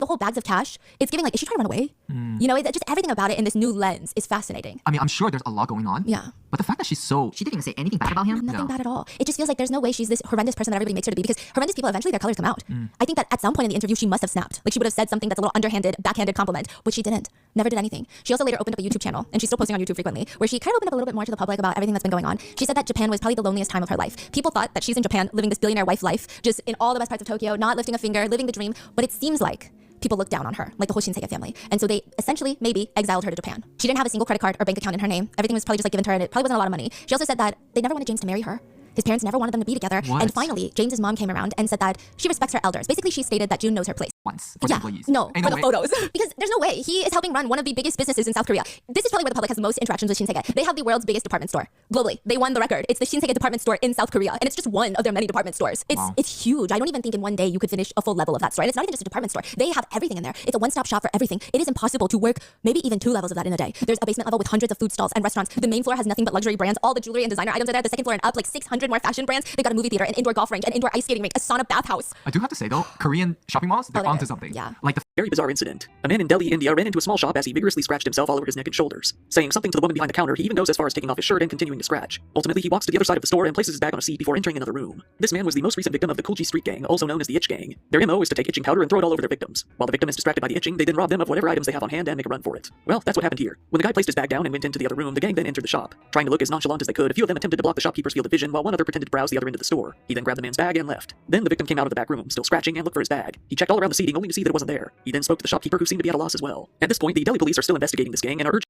the whole bags of cash, it's giving like, is she trying to run away? You know, just everything about it in this new lens is fascinating. I mean, I'm sure there's a lot going on. Yeah. But the fact that she didn't even say anything bad about him. Nothing bad at all. It just feels like there's no way she's this horrendous person that everybody makes her to be, because horrendous people, eventually their colors come out. I think that at some point in the interview, she must have snapped. Like she would have said something that's a little underhanded, backhanded compliment, which she didn't. Never did anything. She also later opened up a YouTube channel, and she's still posting on YouTube frequently, where she kind of opened up a little bit more to the public about everything that's been going on. She said that Japan was probably the loneliest time of her life. People thought that she's in Japan living this billionaire wife life, just in all the best parts of Tokyo, not lifting a finger, living the dream. But it seems like people looked down on her, like the whole Shinsegae family. And so they essentially maybe exiled her to Japan. She didn't have a single credit card or bank account in her name. Everything was probably just like given to her, and it probably wasn't a lot of money. She also said that they never wanted James to marry her. His parents never wanted them to be together. What? And finally, James's mom came around and said that she respects her elders. Basically, she stated that June knows her place. Once for the employees. No, Ain't for no the way. photos. Because there's no way. He is helping run one of the biggest businesses in South Korea. This is probably where the public has the most interactions with Shinsegae. They have the world's biggest department store. Globally, they won the record. It's the Shinsegae department store in South Korea. And it's just one of their many department stores. It's huge. I don't even think in one day you could finish a full level of that store. And it's not even just a department store. They have everything in there. It's a one-stop shop for everything. It is impossible to work maybe even 2 levels of that in a day. There's a basement level with hundreds of food stalls and restaurants. The main floor has nothing but luxury brands. All the jewelry and designer items are there. The second floor and up, like 600 more fashion brands. They got a movie theater, an indoor golf range, an indoor ice skating rink, a sauna bathhouse. I do have to say though, Korean shopping malls, they're they onto are. something. Yeah. Like the Very bizarre incident. A man in Delhi, India ran into a small shop as he vigorously scratched himself all over his neck and shoulders. Saying something to the woman behind the counter, he even goes as far as taking off his shirt and continuing to scratch. Ultimately, he walks to the other side of the store and places his bag on a seat before entering another room. This man was the most recent victim of the Kulji Street Gang, also known as the Itch Gang. Their MO is to take itching powder and throw it all over their victims. While the victim is distracted by the itching, they then rob them of whatever items they have on hand and make a run for it. Well, that's what happened here. When the guy placed his bag down and went into the other room, the gang then entered the shop. Trying to look as nonchalant as they could, a few of them attempted to block the shopkeeper's field of vision while one other pretended to browse the other end of the store. He then grabbed the man's bag and left. Then the victim came out of the back room, still scratching, and looked for his bag. He checked all around the seating only to see that it wasn't there. He then spoke to the shopkeeper, who seemed to be at a loss as well. At this point, the Delhi police are still investigating this gang and are urged.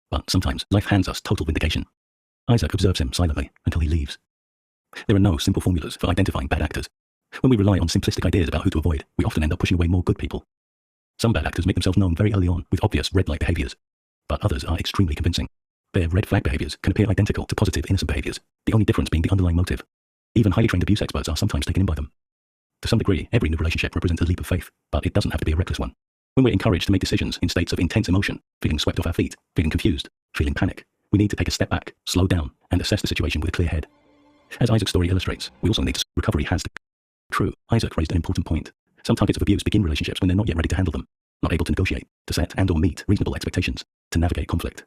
But sometimes life hands us total vindication. Isaac observes him silently until he leaves. There are no simple formulas for identifying bad actors. When we rely on simplistic ideas about who to avoid, we often end up pushing away more good people. Some bad actors make themselves known very early on with obvious red light behaviors, but others are extremely convincing. Their red flag behaviors can appear identical to positive innocent behaviors, the only difference being the underlying motive. Even highly trained abuse experts are sometimes taken in by them. To some degree, every new relationship represents a leap of faith, but it doesn't have to be a reckless one. When we're encouraged to make decisions in states of intense emotion, feeling swept off our feet, feeling confused, feeling panic, we need to take a step back, slow down, and assess the situation with a clear head. As Isaac's story illustrates, we also need to recovery has to. True, Isaac raised an important point. Some targets of abuse begin relationships when they're not yet ready to handle them, not able to negotiate, to set and or meet reasonable expectations, to navigate conflict.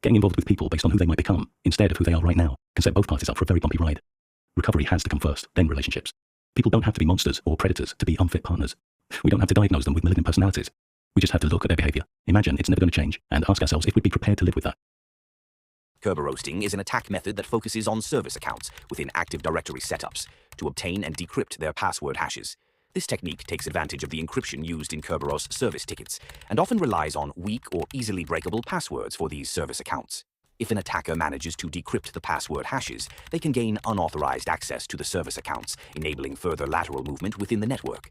Getting involved with people based on who they might become, instead of who they are right now, can set both parties up for a very bumpy ride. Recovery has to come first, then relationships. People don't have to be monsters or predators to be unfit partners. We don't have to diagnose them with malignant personalities. We just have to look at their behavior, imagine it's never going to change, and ask ourselves if we'd be prepared to live with that. Kerberoasting is an attack method that focuses on service accounts within Active Directory setups to obtain and decrypt their password hashes. This technique takes advantage of the encryption used in Kerberos service tickets and often relies on weak or easily breakable passwords for these service accounts. If an attacker manages to decrypt the password hashes, they can gain unauthorized access to the service accounts, enabling further lateral movement within the network.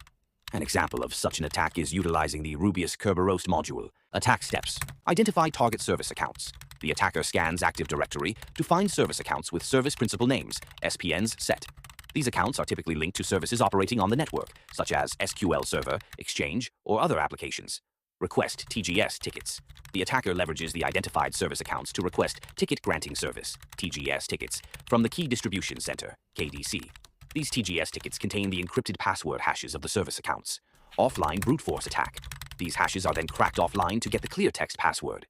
An example of such an attack is utilizing the Rubius Kerberos module. Attack steps. Identify target service accounts. The attacker scans Active Directory to find service accounts with service principal names, SPNs set. These accounts are typically linked to services operating on the network, such as SQL Server, Exchange, or other applications. Request TGS tickets. The attacker leverages the identified service accounts to request Ticket Granting Service, TGS tickets, from the Key Distribution Center, KDC. These TGS tickets contain the encrypted password hashes of the service accounts. Offline brute force attack. These hashes are then cracked offline to get the clear text password.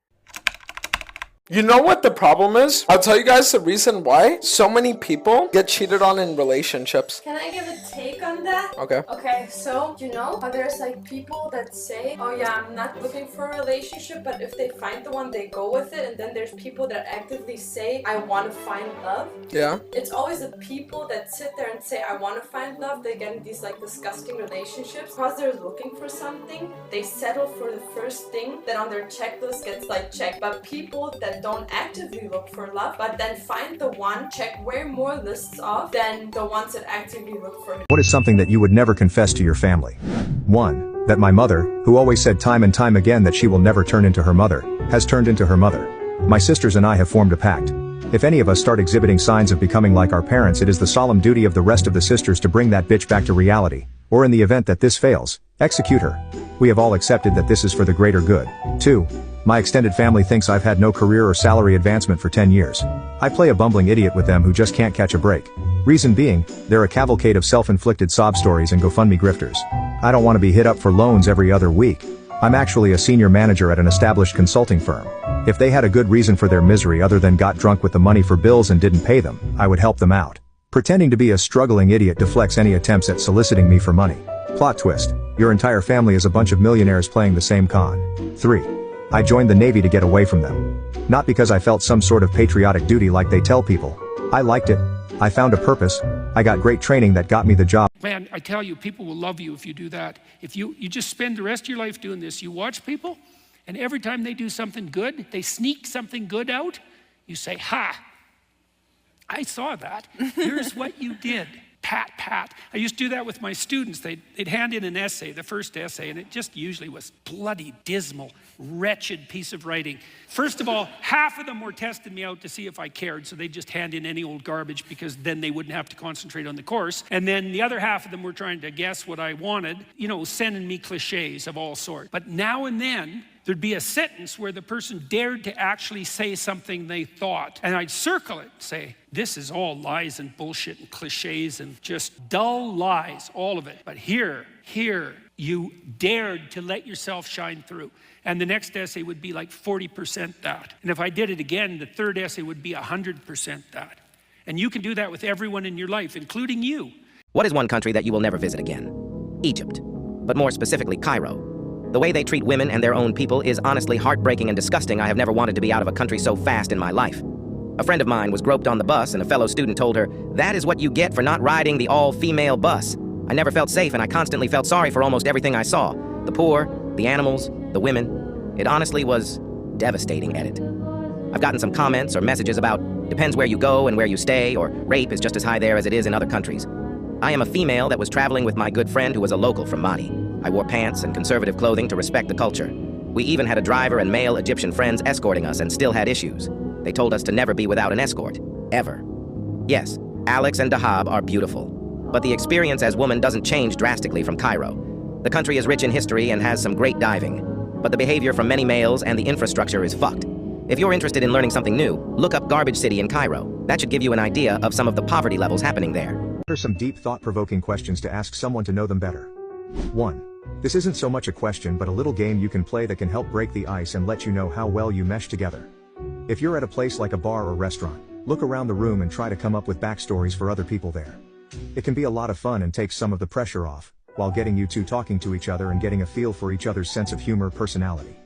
You know what the problem is? I'll tell you guys the reason why so many people get cheated on in relationships. Can I give a take on that? Okay. Okay, so, you know, how there's like people that say, oh yeah, I'm not looking for a relationship, but if they find the one, they go with it. And then there's people that actively say, I want to find love. Yeah. It's always the people that sit there and say, I want to find love. They get in these like disgusting relationships. Because they're looking for something, they settle for the first thing that on their checklist gets like checked. But people that don't actively look for love, but then find the one, check way more lists off than the ones that actively look for it. What is something that you would never confess to your family? 1. That my mother, who always said time and time again that she will never turn into her mother, has turned into her mother. My sisters and I have formed a pact. If any of us start exhibiting signs of becoming like our parents, it is the solemn duty of the rest of the sisters to bring that bitch back to reality, or in the event that this fails, execute her. We have all accepted that this is for the greater good. 2. My extended family thinks I've had no career or salary advancement for 10 years. I play a bumbling idiot with them who just can't catch a break. Reason being, they're a cavalcade of self-inflicted sob stories and GoFundMe grifters. I don't want to be hit up for loans every other week. I'm actually a senior manager at an established consulting firm. If they had a good reason for their misery other than got drunk with the money for bills and didn't pay them, I would help them out. Pretending to be a struggling idiot deflects any attempts at soliciting me for money. Plot twist. Your entire family is a bunch of millionaires playing the same con. 3. I joined the Navy to get away from them. Not because I felt some sort of patriotic duty like they tell people. I liked it. I found a purpose. I got great training that got me the job. Man, I tell you, people will love you if you do that. If you just spend the rest of your life doing this, you watch people, and every time they do something good, they sneak something good out, you say, ha, I saw that. Here's what you did. Pat, pat. I used to do that with my students. They'd hand in an essay, the first essay, and it just usually was bloody, dismal, wretched piece of writing. First of all, half of them were testing me out to see if I cared, so they'd just hand in any old garbage because then they wouldn't have to concentrate on the course. And then the other half of them were trying to guess what I wanted, sending me cliches of all sorts. But now and then, there'd be a sentence where the person dared to actually say something they thought. And I'd circle it, say, this is all lies and bullshit and cliches and just dull lies, all of it. But here, you dared to let yourself shine through. And the next essay would be like 40% that. And if I did it again, the third essay would be 100% that. And you can do that with everyone in your life, including you. What is one country that you will never visit again? Egypt. But more specifically, Cairo. The way they treat women and their own people is honestly heartbreaking and disgusting. I have never wanted to be out of a country so fast in my life. A friend of mine was groped on the bus and a fellow student told her, "That is what you get for not riding the all-female bus." I never felt safe and I constantly felt sorry for almost everything I saw. The poor, the animals, the women. It honestly was devastating, Edit. I've gotten some comments or messages about, depends where you go and where you stay, or rape is just as high there as it is in other countries. I am a female that was traveling with my good friend who was a local from Madi. I wore pants and conservative clothing to respect the culture. We even had a driver and male Egyptian friends escorting us and still had issues. They told us to never be without an escort. Ever. Yes, Alex and Dahab are beautiful. But the experience as woman doesn't change drastically from Cairo. The country is rich in history and has some great diving. But the behavior from many males and the infrastructure is fucked. If you're interested in learning something new, look up Garbage City in Cairo. That should give you an idea of some of the poverty levels happening there. Here are some deep thought-provoking questions to ask someone to know them better. 1. This isn't so much a question but a little game you can play that can help break the ice and let you know how well you mesh together. If you're at a place like a bar or restaurant, look around the room and try to come up with backstories for other people there. It can be a lot of fun and takes some of the pressure off, while getting you two talking to each other and getting a feel for each other's sense of humor, personality.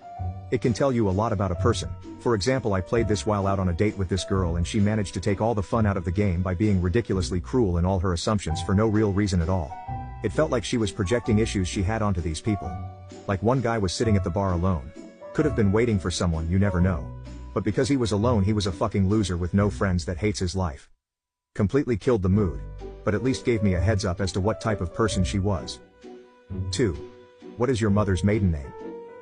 It can tell you a lot about a person. For example, I played this while out on a date with this girl and she managed to take all the fun out of the game by being ridiculously cruel in all her assumptions for no real reason at all. It felt like she was projecting issues she had onto these people. Like one guy was sitting at the bar alone. Could have been waiting for someone, you never know. But because he was alone, he was a fucking loser with no friends that hates his life. Completely killed the mood, but at least gave me a heads up as to what type of person she was. 2. What is your mother's maiden name?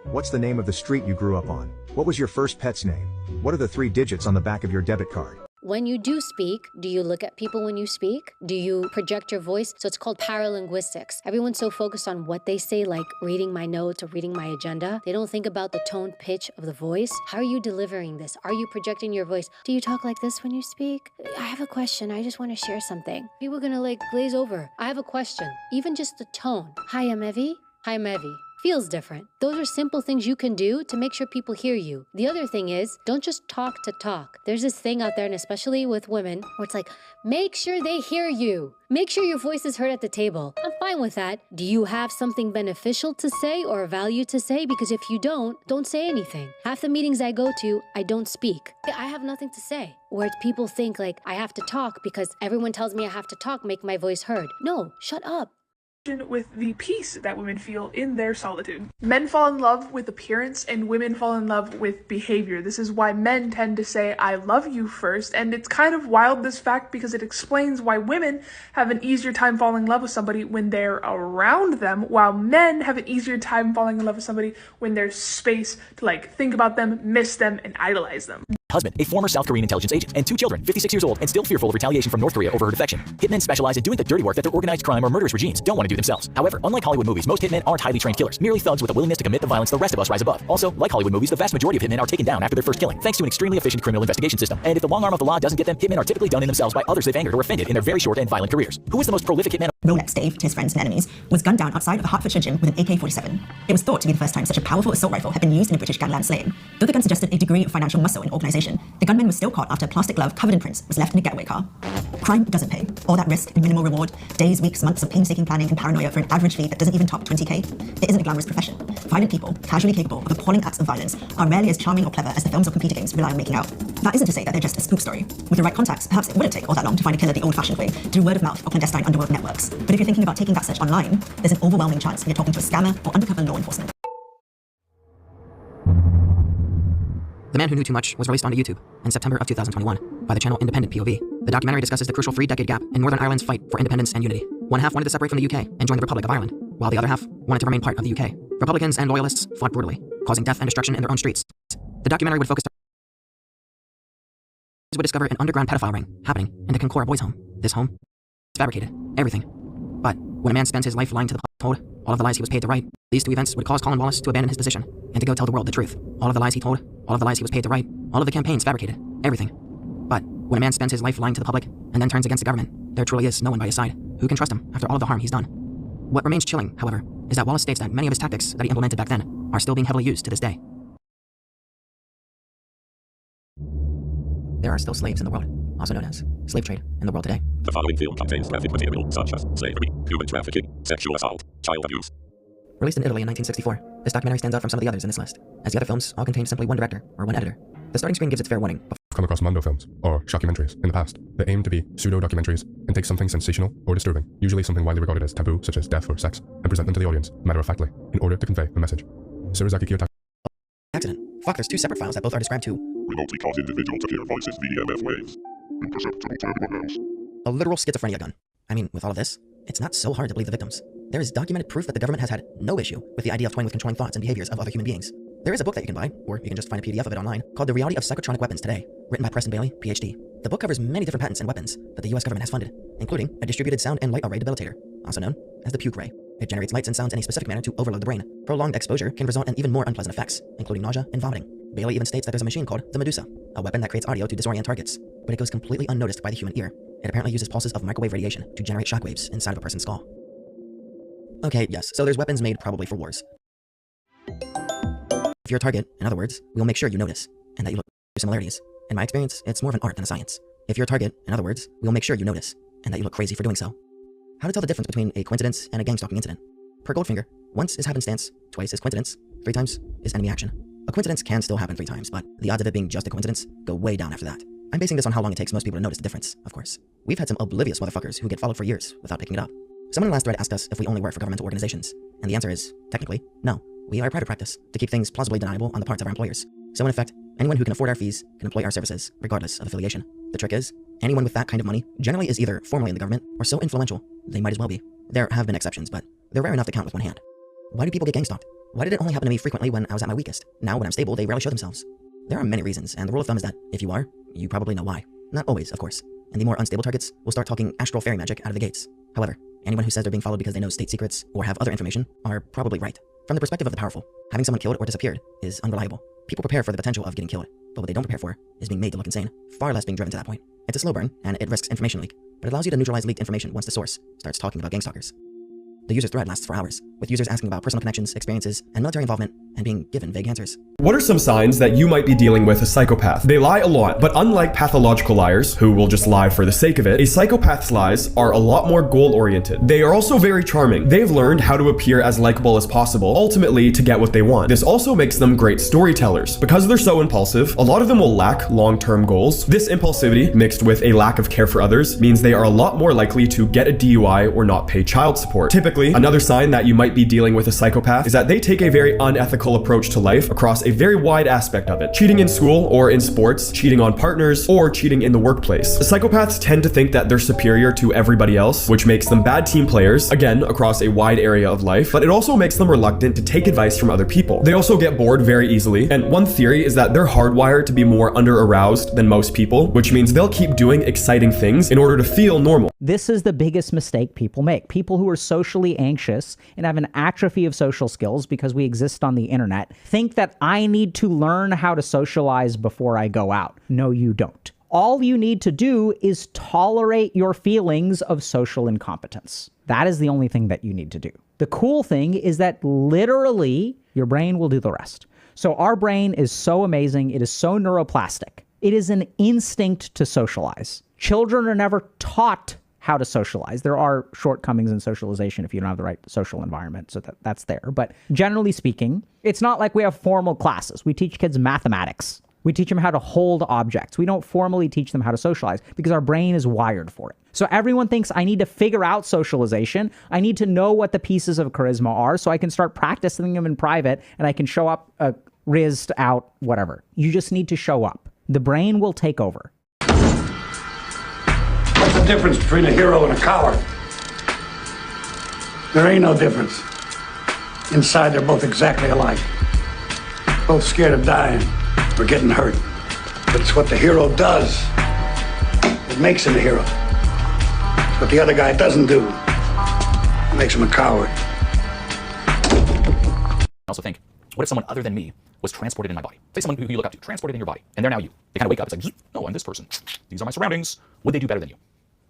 What's the name of the street you grew up on? What was your first pet's name? What are the 3 digits on the back of your debit card? When you do speak, do you look at people when you speak? Do you project your voice? So it's called paralinguistics. Everyone's so focused on what they say, like reading my notes or reading my agenda. They don't think about the tone pitch of the voice. How are you delivering this? Are you projecting your voice? Do you talk like this when you speak? I have a question. I just want to share something. People are gonna glaze over. I have a question. Even just the tone. Hi, I'm Evie. Hi, I'm Evie. Feels different. Those are simple things you can do to make sure people hear you. The other thing is, don't just talk to talk. There's this thing out there, and especially with women, where it's like, make sure they hear you. Make sure your voice is heard at the table. I'm fine with that. Do you have something beneficial to say or a value to say? Because if you don't say anything. Half the meetings I go to, I don't speak. I have nothing to say. Where people think like, I have to talk because everyone tells me I have to talk, make my voice heard. No, shut up. With the peace that women feel in their solitude. Men fall in love with appearance and women fall in love with behavior. This is why men tend to say, I love you first. And it's kind of wild, this fact, because it explains why women have an easier time falling in love with somebody when they're around them, while men have an easier time falling in love with somebody when there's space to think about them, miss them, and idolize them. husband, a former South Korean intelligence agent, and 2 children, 56 years old, and still fearful of retaliation from North Korea over her defection. Hitmen specialize in doing the dirty work that their organized crime or murderous regimes don't want to do themselves. However, unlike Hollywood movies, most hitmen aren't highly trained killers, merely thugs with a willingness to commit the violence the rest of us rise above. Also, like Hollywood movies, the vast majority of hitmen are taken down after their first killing, thanks to an extremely efficient criminal investigation system. And if the long arm of the law doesn't get them, hitmen are typically done in themselves by others they've angered or offended in their very short and violent careers. Who is the most prolific hitman? Rolex Dave, to his friends and enemies, was gunned down outside of a Hertfordshire gym with an AK-47. It was thought to be the first time such a powerful assault rifle had been used in a British gangland slaying. Though the gun suggested a degree of financial muscle and organisation, the gunman was still caught after a plastic glove covered in prints was left in a getaway car. Crime doesn't pay. All that risk and minimal reward, days, weeks, months of painstaking planning and paranoia for an average fee that doesn't even top 20k. It isn't a glamorous profession. Violent people, casually capable of appalling acts of violence, are rarely as charming or clever as the films or computer games rely on making out. That isn't to say that they're just a spook story. With the right contacts, perhaps it wouldn't take all that long to find a killer the old-fashioned way, through word of mouth or clandestine underworld networks. But if you're thinking about taking that search online, there's an overwhelming chance you're talking to a scammer or undercover law enforcement. The Man Who Knew Too Much was released onto YouTube in September of 2021 by the channel Independent POV. The documentary discusses the crucial 3-decade gap in Northern Ireland's fight for independence and unity. One half wanted to separate from the UK and join the Republic of Ireland, while the other half wanted to remain part of the UK. Republicans and loyalists fought brutally, causing death and destruction in their own streets. The documentary would focus would discover an underground pedophile ring happening in the Kincora boys' home. This home is fabricated, everything. But when a man spends his life lying to the told, all of the lies he was paid to write, these 2 events would cause Colin Wallace to abandon his position and to go tell the world the truth. All of the lies he told, all of the lies he was paid to write, all of the campaigns fabricated, everything. But when a man spends his life lying to the public and then turns against the government, there truly is no one by his side who can trust him after all of the harm he's done. What remains chilling, however, is that Wallace states that many of his tactics that he implemented back then are still being heavily used to this day. There are still slaves in the world, also known as slave trade in the world today. The following film contains graphic material such as slavery, human trafficking, sexual assault, child abuse. Released in Italy in 1964, this documentary stands out from some of the others in this list, as the other films all contain simply one director or one editor. The starting screen gives its fair warning. I've come across Mondo films, or shockumentaries, in the past that aim to be pseudo-documentaries and take something sensational or disturbing, usually something widely regarded as taboo such as death or sex, and present them to the audience matter-of-factly in order to convey a message. Shirazaki Kiyotake. Accident. Fuck, there's 2 separate files that both are described to remotely cause individual to hear voices via EMF waves, imperceptible to everyone else. A literal schizophrenia gun. I mean, with all of this, it's not so hard to believe the victims. There is documented proof that the government has had no issue with the idea of toying with controlling thoughts and behaviors of other human beings. There is a book that you can buy, or you can just find a PDF of it online, called The Reality of Psychotronic Weapons Today, written by Preston Bailey, PhD. The book covers many different patents and weapons that the US government has funded, including a distributed sound and light array debilitator, also known as the puke ray. It generates lights and sounds in a specific manner to overload the brain. Prolonged exposure can result in even more unpleasant effects, including nausea and vomiting. Bailey even states that there's a machine called the Medusa, a weapon that creates audio to disorient targets, but it goes completely unnoticed by the human ear. It apparently uses pulses of microwave radiation to generate shockwaves inside of a person's skull. Okay, yes, so there's weapons made probably for wars. If you're a target, in other words, we'll make sure you notice, and that you look for similarities. In my experience, it's more of an art than a science. If you're a target, in other words, we'll make sure you notice, and that you look crazy for doing so. How to tell the difference between a coincidence and a gang stalking incident? Per Goldfinger, once is happenstance, twice is coincidence, 3 times is enemy action. A coincidence can still happen 3 times, but the odds of it being just a coincidence go way down after that. I'm basing this on how long it takes most people to notice the difference, of course. We've had some oblivious motherfuckers who get followed for years without picking it up. Someone in the last thread asked us if we only work for governmental organizations, and the answer is, technically, no. We are a private practice to keep things plausibly deniable on the parts of our employers. So in effect, anyone who can afford our fees can employ our services, regardless of affiliation. The trick is, anyone with that kind of money generally is either formally in the government or so influential, they might as well be. There have been exceptions, but they're rare enough to count with one hand. Why do people get gang stalked? Why did it only happen to me frequently when I was at my weakest? Now when I'm stable, they rarely show themselves. There are many reasons, and the rule of thumb is that if you are, you probably know why. Not always, of course. And the more unstable targets will start talking astral fairy magic out of the gates. However, anyone who says they're being followed because they know state secrets or have other information are probably right. From the perspective of the powerful, having someone killed or disappeared is unreliable. People prepare for the potential of getting killed, but what they don't prepare for is being made to look insane, far less being driven to that point. It's a slow burn, and it risks information leak, but it allows you to neutralize leaked information once the source starts talking about gang stalkers. The user's thread lasts for hours, with users asking about personal connections, experiences, and military involvement, and being given vague answers. What are some signs that you might be dealing with a psychopath? They lie a lot, but unlike pathological liars, who will just lie for the sake of it, a psychopath's lies are a lot more goal-oriented. They are also very charming. They've learned how to appear as likable as possible, ultimately to get what they want. This also makes them great storytellers. Because they're so impulsive, a lot of them will lack long-term goals. This impulsivity, mixed with a lack of care for others, means they are a lot more likely to get a DUI or not pay child support. Typically, another sign that you might be dealing with a psychopath is that they take a very unethical unethical approach to life across a very wide aspect of it. Cheating in school or in sports, cheating on partners, or cheating in the workplace. Psychopaths tend to think that they're superior to everybody else, which makes them bad team players, again, across a wide area of life, but it also makes them reluctant to take advice from other people. They also get bored very easily, and one theory is that they're hardwired to be more under-aroused than most people, which means they'll keep doing exciting things in order to feel normal. This is the biggest mistake people make. People who are socially anxious and have an atrophy of social skills because we exist on the internet think that I need to learn how to socialize before I go out. No, you don't. All you need to do is tolerate your feelings of social incompetence. That is the only thing that you need to do. The cool thing is that literally your brain will do the rest. So our brain is so amazing. It is so neuroplastic. It is an instinct to socialize. Children are never taught how to socialize. There are shortcomings in socialization if you don't have the right social environment, so that's there. But generally speaking, it's not like we have formal classes. We teach kids mathematics. We teach them how to hold objects. We don't formally teach them how to socialize because our brain is wired for it. So everyone thinks I need to figure out socialization. I need to know what the pieces of charisma are so I can start practicing them in private and I can show up rizzed out, whatever. You just need to show up. The brain will take over. What's the difference between a hero and a coward? There ain't no difference. Inside, they're both exactly alike. Both scared of dying or getting hurt. But it's what the hero does that makes him a hero. It's what the other guy doesn't do that makes him a coward. I also think, what if someone other than me was transported in my body? Say someone who you look up to, transported in your body, and they're now you. They kind of wake up, it's like, no, I'm this person. These are my surroundings. Would they do better than you?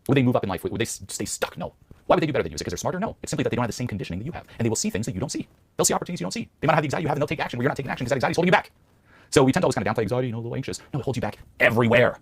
Would they move up in life? Would they stay stuck? No. Why would they do better than you? Is it because they're smarter? No. It's simply that they don't have the same conditioning that you have, and they will see things that you don't see. They'll see opportunities you don't see. They might have the anxiety you have, and they'll take action where you're not taking action because that anxiety is holding you back. So we tend to always kind of downplay anxiety, a little anxious. No, it holds you back everywhere.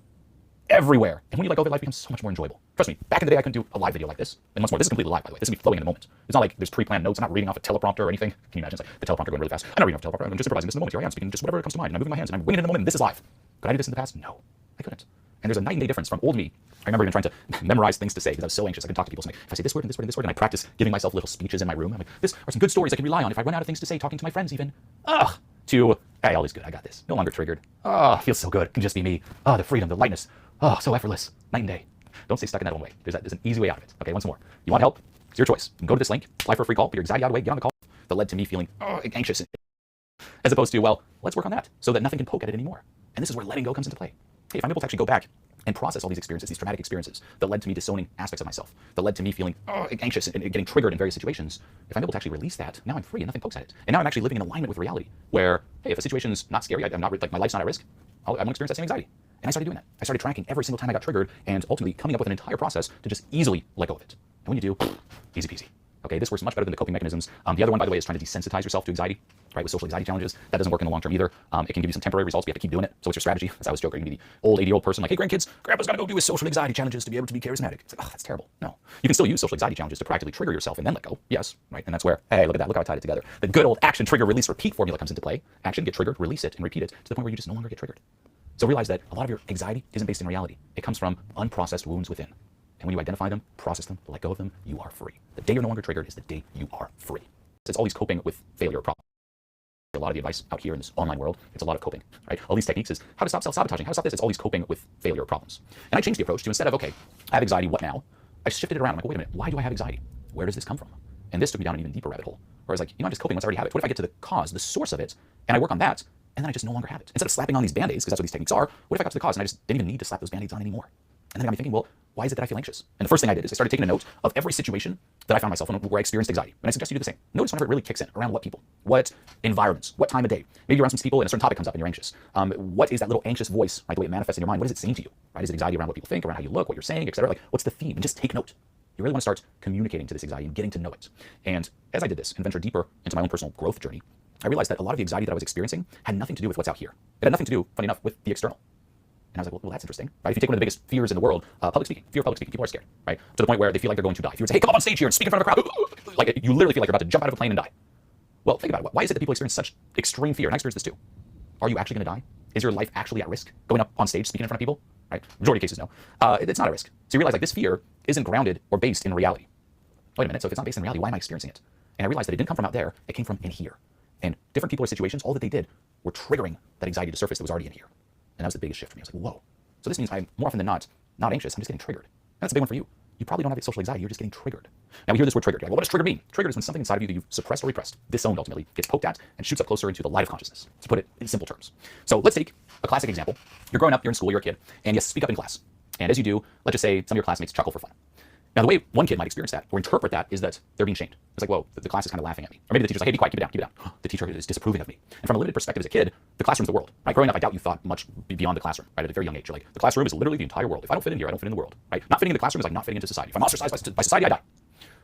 Everywhere. And when you let go of it, life becomes so much more enjoyable. Trust me, back in the day, I couldn't do a live video like this. And once more, this is completely live, by the way. This is me flowing in the moment. It's not like there's pre-planned notes. I'm not reading off a teleprompter or anything. Can you imagine? It's like the teleprompter going really fast. I'm not reading off a teleprompter. I'm just improvising this in the moment. Here I am speaking just whatever comes to mind. And I'm moving my hands and I'm winging it in the moment. And this is live. Could I do this in the past? No, I couldn't. And there's a night and day difference from old me. I remember even trying to memorize things to say because I was so anxious. I couldn't talk to people. So if I say this word and this word and this word, and I practice giving myself little speeches in my room. I'm like, this are some good stories I can rely on if I run out of things to say, talking to my friends even. To, hey, all is good. I got this. No longer triggered. Feels so good. It can just be me. The freedom, the lightness. So effortless. Night and day. Don't stay stuck in that one way. There's an easy way out of it. Okay, once more. You want help? It's your choice. You can go to this link, apply for a free call, put your anxiety out of the way, get on the call. That led to me feeling anxious. As opposed to, well, let's work on that so that nothing can poke at it anymore. And this is where letting go comes into play. Hey, if I'm able to actually go back and process all these experiences, these traumatic experiences that led to me disowning aspects of myself, that led to me feeling anxious and getting triggered in various situations, if I'm able to actually release that, now I'm free and nothing pokes at it. And now I'm actually living in alignment with reality where, hey, if a situation's not scary, I'm not, like my life's not at risk, I won't experience that same anxiety. And I started doing that. I started tracking every single time I got triggered and ultimately coming up with an entire process to just easily let go of it. And when you do, easy peasy. Okay, this works much better than the coping mechanisms. The other one, by the way, is trying to desensitize yourself to anxiety, right, with social anxiety challenges. That doesn't work in the long term either. It can give you some temporary results, but you have to keep doing it. So it's your strategy. As I was joking, the old 80-year-old person like, hey, grandkids, Grandpa's got to go do his social anxiety challenges to be able to be charismatic. It's like, that's terrible. No. You can still use social anxiety challenges to practically trigger yourself and then let go. Yes, right? And that's where, hey, look at that. Look how I tied it together. The good old action, trigger, release, repeat formula comes into play. Action, get triggered, release it, and repeat it to the point where you just no longer get triggered. So realize that a lot of your anxiety isn't based in reality. It comes from unprocessed wounds within. And when you identify them, process them, let go of them, you are free. The day you're no longer triggered is the day you are free. It's always coping with failure problems. A lot of the advice out here in this online world, it's a lot of coping, right? All these techniques is how to stop self-sabotaging, how to stop this. It's always coping with failure problems. And I changed the approach to instead of, okay, I have anxiety, what now? I shifted it around. I'm like, well, wait a minute, why do I have anxiety? Where does this come from? And this took me down an even deeper rabbit hole. Where I was like, I'm just coping once I already have it. What if I get to the cause, the source of it, and I work on that, and then I just no longer have it? Instead of slapping on these band-aids, because that's what these techniques are, what if I got to the cause and I just didn't even need to slap those band-aids on anymore? And then it got me thinking, well, why is it that I feel anxious? And the first thing I did is I started taking a note of every situation that I found myself in where I experienced anxiety. And I suggest you do the same. Notice whenever it really kicks in, around what people, what environments, what time of day. Maybe you're around some people and a certain topic comes up and you're anxious. What is that little anxious voice, right, the way it manifests in your mind? What is it saying to you? Right? Is it anxiety around what people think, around how you look, what you're saying, etc.? Like, what's the theme? And just take note. You really want to start communicating to this anxiety and getting to know it. And as I did this and ventured deeper into my own personal growth journey, I realized that a lot of the anxiety that I was experiencing had nothing to do with what's out here. It had nothing to do, funny enough, with the external. And I was like, well, that's interesting, right? If you take one of the biggest fears in the world, public speaking, fear of public speaking, people are scared, right? To the point where they feel like they're going to die. If you would say, hey, come up on stage here and speak in front of a crowd, like you literally feel like you're about to jump out of a plane and die. Well, think about it. Why is it that people experience such extreme fear? And I experience this too. Are you actually going to die? Is your life actually at risk? Going up on stage, speaking in front of people, right? Majority of cases, no. It's not a risk. So you realize like this fear isn't grounded or based in reality. Wait a minute, so if it's not based in reality, why am I experiencing it? And I realized that it didn't come from out there, it came from in here. And different people or situations, all that they did were triggering that anxiety to surface that was already in here. And that was the biggest shift for me. I was like, whoa. So this means I'm more often than not anxious. I'm just getting triggered. And that's a big one for you. You probably don't have social anxiety. You're just getting triggered. Now we hear this word triggered. You're like, well, what does trigger mean? Triggered is when something inside of you that you've suppressed or repressed, disowned ultimately, gets poked at and shoots up closer into the light of consciousness, to put it in simple terms. So let's take a classic example. You're growing up, you're in school, you're a kid, and you speak up in class. And as you do, let's just say some of your classmates chuckle for fun. Now, the way one kid might experience that or interpret that is that they're being shamed. It's like, whoa, the class is kind of laughing at me. Or maybe the teacher's like, hey, be quiet, keep it down, keep it down. The teacher is disapproving of me. And from a limited perspective as a kid, the classroom's the world, right? Growing up, I doubt you thought much beyond the classroom, right? At a very young age, you're like, the classroom is literally the entire world. If I don't fit in here, I don't fit in the world, right? Not fitting in the classroom is like not fitting into society. If I'm ostracized by society, I die.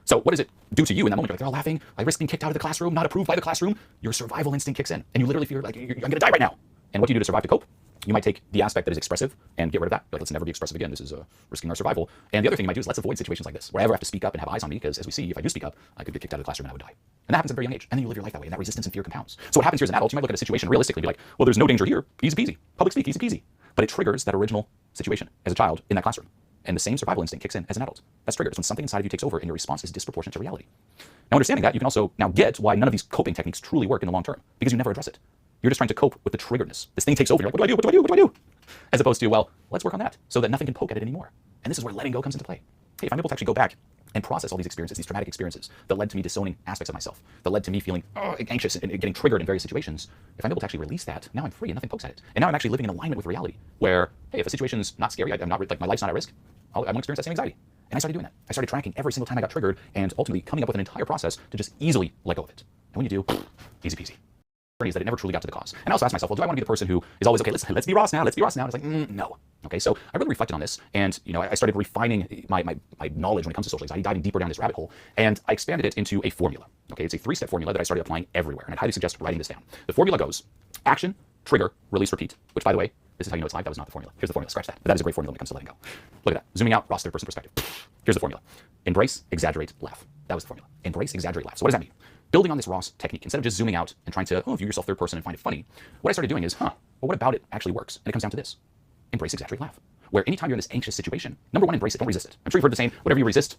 So what does it do to you in that moment? You're like, they're all laughing. I risk being kicked out of the classroom, not approved by the classroom. Your survival instinct kicks in. And you literally feel like, I'm going to die right now. And what do you do to survive to cope? You might take the aspect that is expressive and get rid of that. Like, let's never be expressive again. This is risking our survival. And the other thing you might do is let's avoid situations like this, where I ever have to speak up and have eyes on me, because as we see, if I do speak up, I could get kicked out of the classroom and I would die. And that happens at a very young age. And then you live your life that way, and that resistance and fear compounds. So what happens here as an adult, you might look at a situation realistically and be like, well, there's no danger here. Easy peasy. Public speak, easy peasy. But it triggers that original situation as a child in that classroom. And the same survival instinct kicks in as an adult. That's triggered. It's when something inside of you takes over and your response is disproportionate to reality. Now, understanding that, you can also now get why none of these coping techniques truly work in the long term, because you never address it. You're just trying to cope with the triggeredness. This thing takes over. You're like, what do I do? What do I do? What do I do? As opposed to, well, let's work on that so that nothing can poke at it anymore. And this is where letting go comes into play. Hey, if I'm able to actually go back and process all these experiences, these traumatic experiences that led to me disowning aspects of myself, that led to me feeling anxious and getting triggered in various situations, if I'm able to actually release that, now I'm free and nothing pokes at it. And now I'm actually living in alignment with reality, where, hey, if a situation's not scary, I'm not, like, my life's not at risk, I won't experience that same anxiety. And I started doing that. I started tracking every single time I got triggered and ultimately coming up with an entire process to just easily let go of it. And when you do, easy peasy. Is that it never truly got to the cause. And I also asked myself, well, do I want to be the person who is always, okay, let's be Ross now, let's be Ross now? And it's like, no. Okay, so I really reflected on this, and I started refining my knowledge when it comes to social anxiety, diving deeper down this rabbit hole, and I expanded it into a formula. Okay, it's a 3-step formula that I started applying everywhere, and I highly suggest writing this down. The formula goes: action, trigger, release, repeat. Which, by the way, this is how you know it's live. That was not the formula. Here's the formula. Scratch that. But that is a great formula when it comes to letting go. Look at that. Zooming out, Ross third-person perspective. Here's the formula: embrace, exaggerate, laugh. That was the formula. Embrace, exaggerate, laugh. So what does that mean? Building on this Ross technique, instead of just zooming out and trying to view yourself third person and find it funny, what I started doing is, well, what about it actually works? And it comes down to this: embrace, exaggerate, laugh. Where anytime you're in this anxious situation, number one, embrace it, don't resist it. I'm sure you've heard the saying, whatever you resist,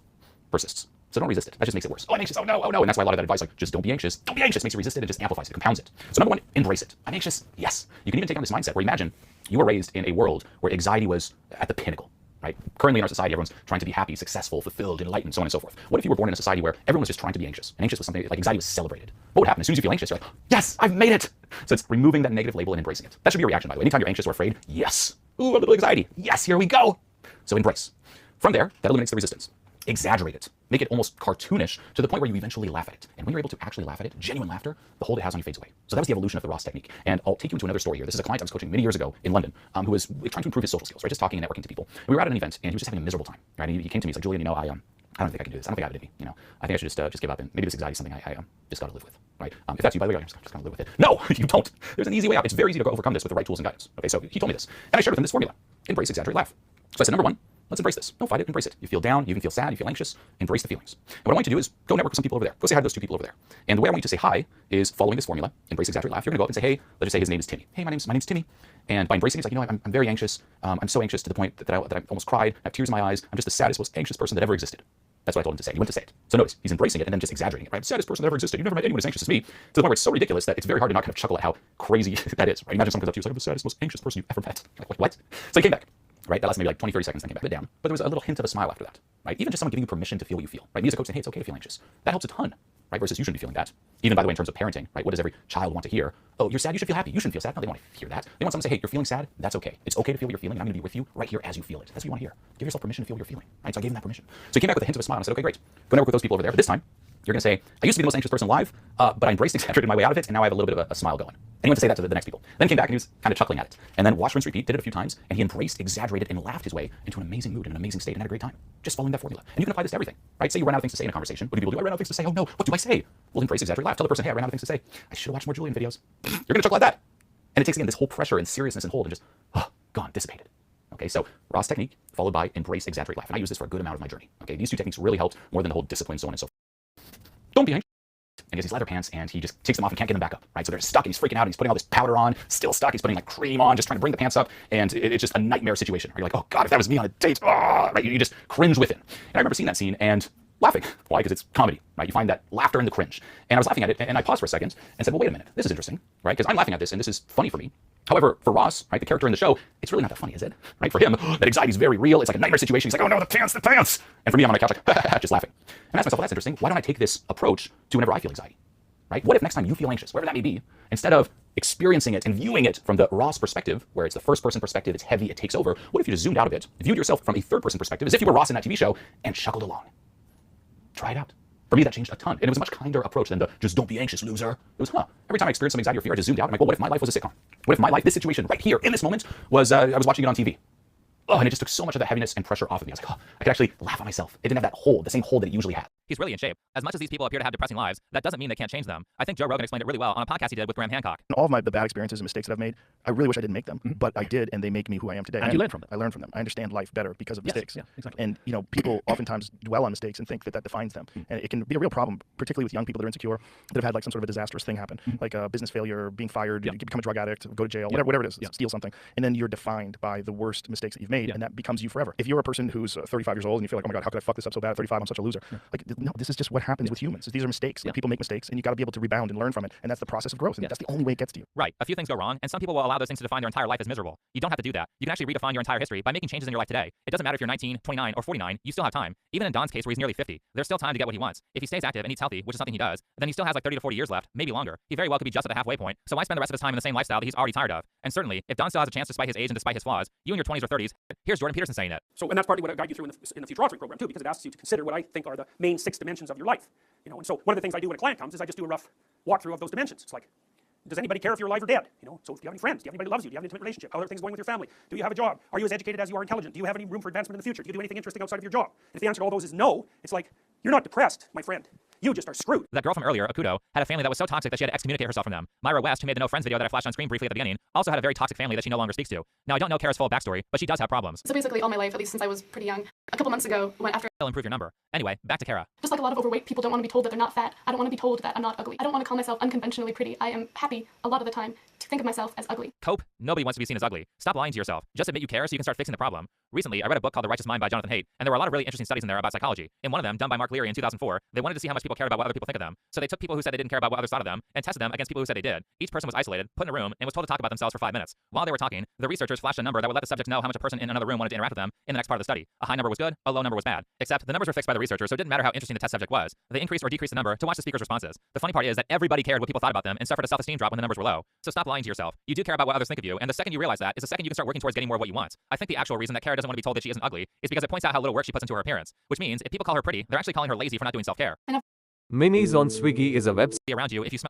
persists. So don't resist it. That just makes it worse. Oh, I'm anxious. Oh no. And that's why a lot of that advice, like, just don't be anxious. Don't be anxious makes you resist it and just amplifies it, compounds it. So number one, embrace it. I'm anxious. Yes. You can even take on this mindset where imagine you were raised in a world where anxiety was at the pinnacle. Right? Currently in our society, everyone's trying to be happy, successful, fulfilled, enlightened, so on and so forth. What if you were born in a society where everyone was just trying to be anxious? And anxious was something, like anxiety was celebrated. What would happen? As soon as you feel anxious, you're like, yes, I've made it. So it's removing that negative label and embracing it. That should be your reaction, by the way. Anytime you're anxious or afraid, yes. Ooh, a little anxiety. Yes, here we go. So embrace. From there, that eliminates the resistance. Exaggerate it. Make it almost cartoonish to the point where you eventually laugh at it. And when you're able to actually laugh at it, genuine laughter, the hold it has on you fades away. So that was the evolution of the Ross technique. And I'll take you into another story here. This is a client I was coaching many years ago in London, who was trying to improve his social skills, right? Just talking and networking to people. And we were at an event, and he was just having a miserable time, right? And he came to me, he's like, Julian, I don't think I can do this. I don't think I have it in me. I think I should just give up, and maybe this anxiety is something I just got to live with, right? If that's you, by the way, I'm just going to live with it. No, you don't. There's an easy way out. It's very easy to overcome this with the right tools and guidance. Okay, so he told me this, and I shared with him this formula: embrace, exaggerate, laugh. So I said, number one, let's embrace this. Don't fight it, embrace it. You feel down, you can feel sad, you feel anxious, embrace the feelings. And what I want you to do is go network with some people over there. Go say hi to those two people over there. And the way I want you to say hi is following this formula: embrace, exaggerate, laugh. You're going to go up and say, hey, let's just say his name is Timmy. Hey, my name's Timmy. And by embracing it, it's like, I'm very anxious. I'm so anxious to the point that I almost cried. I have tears in my eyes. I'm just the saddest, most anxious person that ever existed. That's what I told him to say. He went to say it. So notice, he's embracing it and then just exaggerating it, right? Saddest person that ever existed. You've never met anyone as anxious as me. To the point where it's so ridiculous that it's very hard to not kind of chuckle at how crazy that is, right? Imagine someone comes up to you and is like, I'm the saddest, most anxious person you've ever met. Like, what? So he came back, right? That lasted maybe like 20, 30 seconds, then came back down. But there was a little hint of a smile after that, right? Even just someone giving you permission to feel what you feel, right? Me as a coach saying, hey, it's okay to feel anxious. That helps a ton, right? Versus you shouldn't be feeling that. Even, by the way, in terms of parenting, right? What does every child want to hear? Oh, you're sad, you should feel happy. You shouldn't feel sad. No, they want to hear that. They want someone to say, hey, you're feeling sad. That's okay. It's okay to feel what you're feeling, and I'm going to be with you right here as you feel it. That's what you want to hear. Give yourself permission to feel what you're feeling, right? So I gave him that permission. So he came back with a hint of a smile, and I said, okay, great. Go network with those people over there. But this time, you're going to say, I used to be the most anxious person alive, but I embraced, exaggerated my way out of it, and now I have a little bit of a smile going. And he went to say that to the next people. Then came back, and he was kind of chuckling at it. And then watch, rinse, repeat, did it a few times, and he embraced, exaggerated, and laughed his way into an amazing mood and an amazing state and had a great time. Just following that formula. And you can apply this to everything, right? Say you run out of things to say in a conversation. What do people do? I ran out of things to say. Oh no, what do I say? Well, embrace, exaggerate, laugh. Tell the person, hey, I ran out of things to say. I should have watched more Julian videos. You're going to chuckle at that. And it takes, again, this whole pressure and seriousness and hold and just, gone, dissipated. Okay, so Ross technique followed by embrace, exaggerate, laugh. And I use this for a good amount of my journey. Okay, these two techniques really helped more than the whole discipline, so on and so forth. Don't be anxious. And he has these leather pants, and he just takes them off and can't get them back up, right? So they're stuck, and he's freaking out, and he's putting all this powder on, still stuck. He's putting like cream on, just trying to bring the pants up, and it's just a nightmare situation. Where you're like, oh God, if that was me on a date, right? You just cringe with it. And I remember seeing that scene, and laughing. Why? Because it's comedy, right? You find that laughter in the cringe. And I was laughing at it, and I paused for a second and said, well, wait a minute, this is interesting, right? Because I'm laughing at this, and this is funny for me. However, for Ross, right, the character in the show, it's really not that funny, is it? Right? For him, that anxiety is very real. It's like a nightmare situation. He's like, oh no, the pants. And for me, I'm on my couch like, just laughing. And I asked myself, well, that's interesting. Why don't I take this approach to whenever I feel anxiety? Right? What if next time you feel anxious, whatever that may be, instead of experiencing it and viewing it from the Ross perspective, where it's the first person perspective, it's heavy, it takes over, what if you just zoomed out a bit, viewed yourself from a third person perspective, as if you were Ross in that TV show, and chuckled along? Try it out. For me, that changed a ton. And it was a much kinder approach than the just don't be anxious, loser. It was, every time I experienced some anxiety or fear, I just zoomed out. I'm like, well, what if my life was a sitcom? What if my life, this situation right here in this moment, was I was watching it on TV? Oh, and it just took so much of the heaviness and pressure off of me. I was like, I could actually laugh at myself. It didn't have that hold, the same hold that it usually had. He's really in shape. As much as these people appear to have depressing lives, that doesn't mean they can't change them. I think Joe Rogan explained it really well on a podcast he did with Graham Hancock. And all of the bad experiences and mistakes that I've made, I really wish I didn't make them, but I did, and they make me who I am today. And you learn from them. I learn from them. I understand life better because of mistakes. Yeah, exactly. And people oftentimes dwell on mistakes and think that defines them, and it can be a real problem, particularly with young people that are insecure, that have had like some sort of a disastrous thing happen, like a business failure, being fired, you become a drug addict, go to jail, whatever it is, steal something, and then you're defined by the worst mistakes that you've made, and that becomes you forever. If you're a person who's 35 years old and you feel like, oh my God, how could I fuck this up so bad at 35? I'm such a loser. Like, no, this is just what happens with humans. These are mistakes. Like, people make mistakes, and you got to be able to rebound and learn from it, and that's the process of growth, and that's the only way it gets to you. Right. A few things go wrong, and some people will allow those things to define their entire life as miserable. You don't have to do that. You can actually redefine your entire history by making changes in your life today. It doesn't matter if you're 19, 29, or 49. You still have time. Even in Don's case, where he's nearly 50, there's still time to get what he wants. If he stays active and eats healthy, which is something he does, then he still has like 30 to 40 years left, maybe longer. He very well could be just at the halfway point. So why spend the rest of his time in the same lifestyle that he's already tired of? And certainly, if Don still has a chance despite his age and despite his flaws, you in your 20s or 30s, here's Jordan Peterson saying it. So, and that's partly what I guide you through in the Future Authoring program too, because it asks you to consider what I think are the main 6 dimensions of your life. And so one of the things I do when a client comes is I just do a rough walkthrough of those dimensions. It's like, does anybody care if you're alive or dead? So if you have any friends, do you have anybody who loves you? Do you have an intimate relationship? How are things going with your family? Do you have a job? Are you as educated as you are intelligent? Do you have any room for advancement in the future? Do you do anything interesting outside of your job? If the answer to all those is no, it's like, you're not depressed, my friend. You just are screwed. That girl from earlier, Akudo, had a family that was so toxic that she had to excommunicate herself from them. Myra West, who made the no friends video that I flashed on screen briefly at the beginning, also had a very toxic family that she no longer speaks to. Now, I don't know Kara's full backstory, but she does have problems. So basically all my life, at least since I was pretty young, a couple months ago, after They'll improve your number. Anyway, back to Kara. Just like a lot of overweight people don't want to be told that they're not fat. I don't want to be told that I'm not ugly. I don't want to call myself unconventionally pretty. I am happy a lot of the time to think of myself as ugly. Cope. Nobody wants to be seen as ugly. Stop lying to yourself. Just admit you care so you can start fixing the problem. Recently, I read a book called The Righteous Mind by Jonathan Haidt, and there were a lot of really interesting studies in there about psychology. In one of them, done by Mark Leary in 2004, they wanted to see how much people cared about what other people think of them. So they took people who said they didn't care about what others thought of them and tested them against people who said they did. Each person was isolated, put in a room, and was told to talk about themselves for 5 minutes. While they were talking, the researchers flashed a number that would let the subjects know how much a person in another room wanted to interact with them in the next part of the study. A high number was good, a low number was bad. Except the numbers were fixed by the researchers, so it didn't matter how interesting the test subject was. They increased or decreased the number to watch the speaker's responses. The funny part is that everybody cared what people thought about them and suffered a self-esteem drop when the numbers were low. So stop lying to yourself. You do care about what others think of you, and the second you realize that is the second you can start working towards getting more of what you want. I think the actual reason that Kara doesn't want to be told that she isn't ugly is because it points out how little work she puts into her appearance, which means if people call her pretty, they're actually calling her lazy for not doing self-care. Minis on Swiggy is a website around you if you smell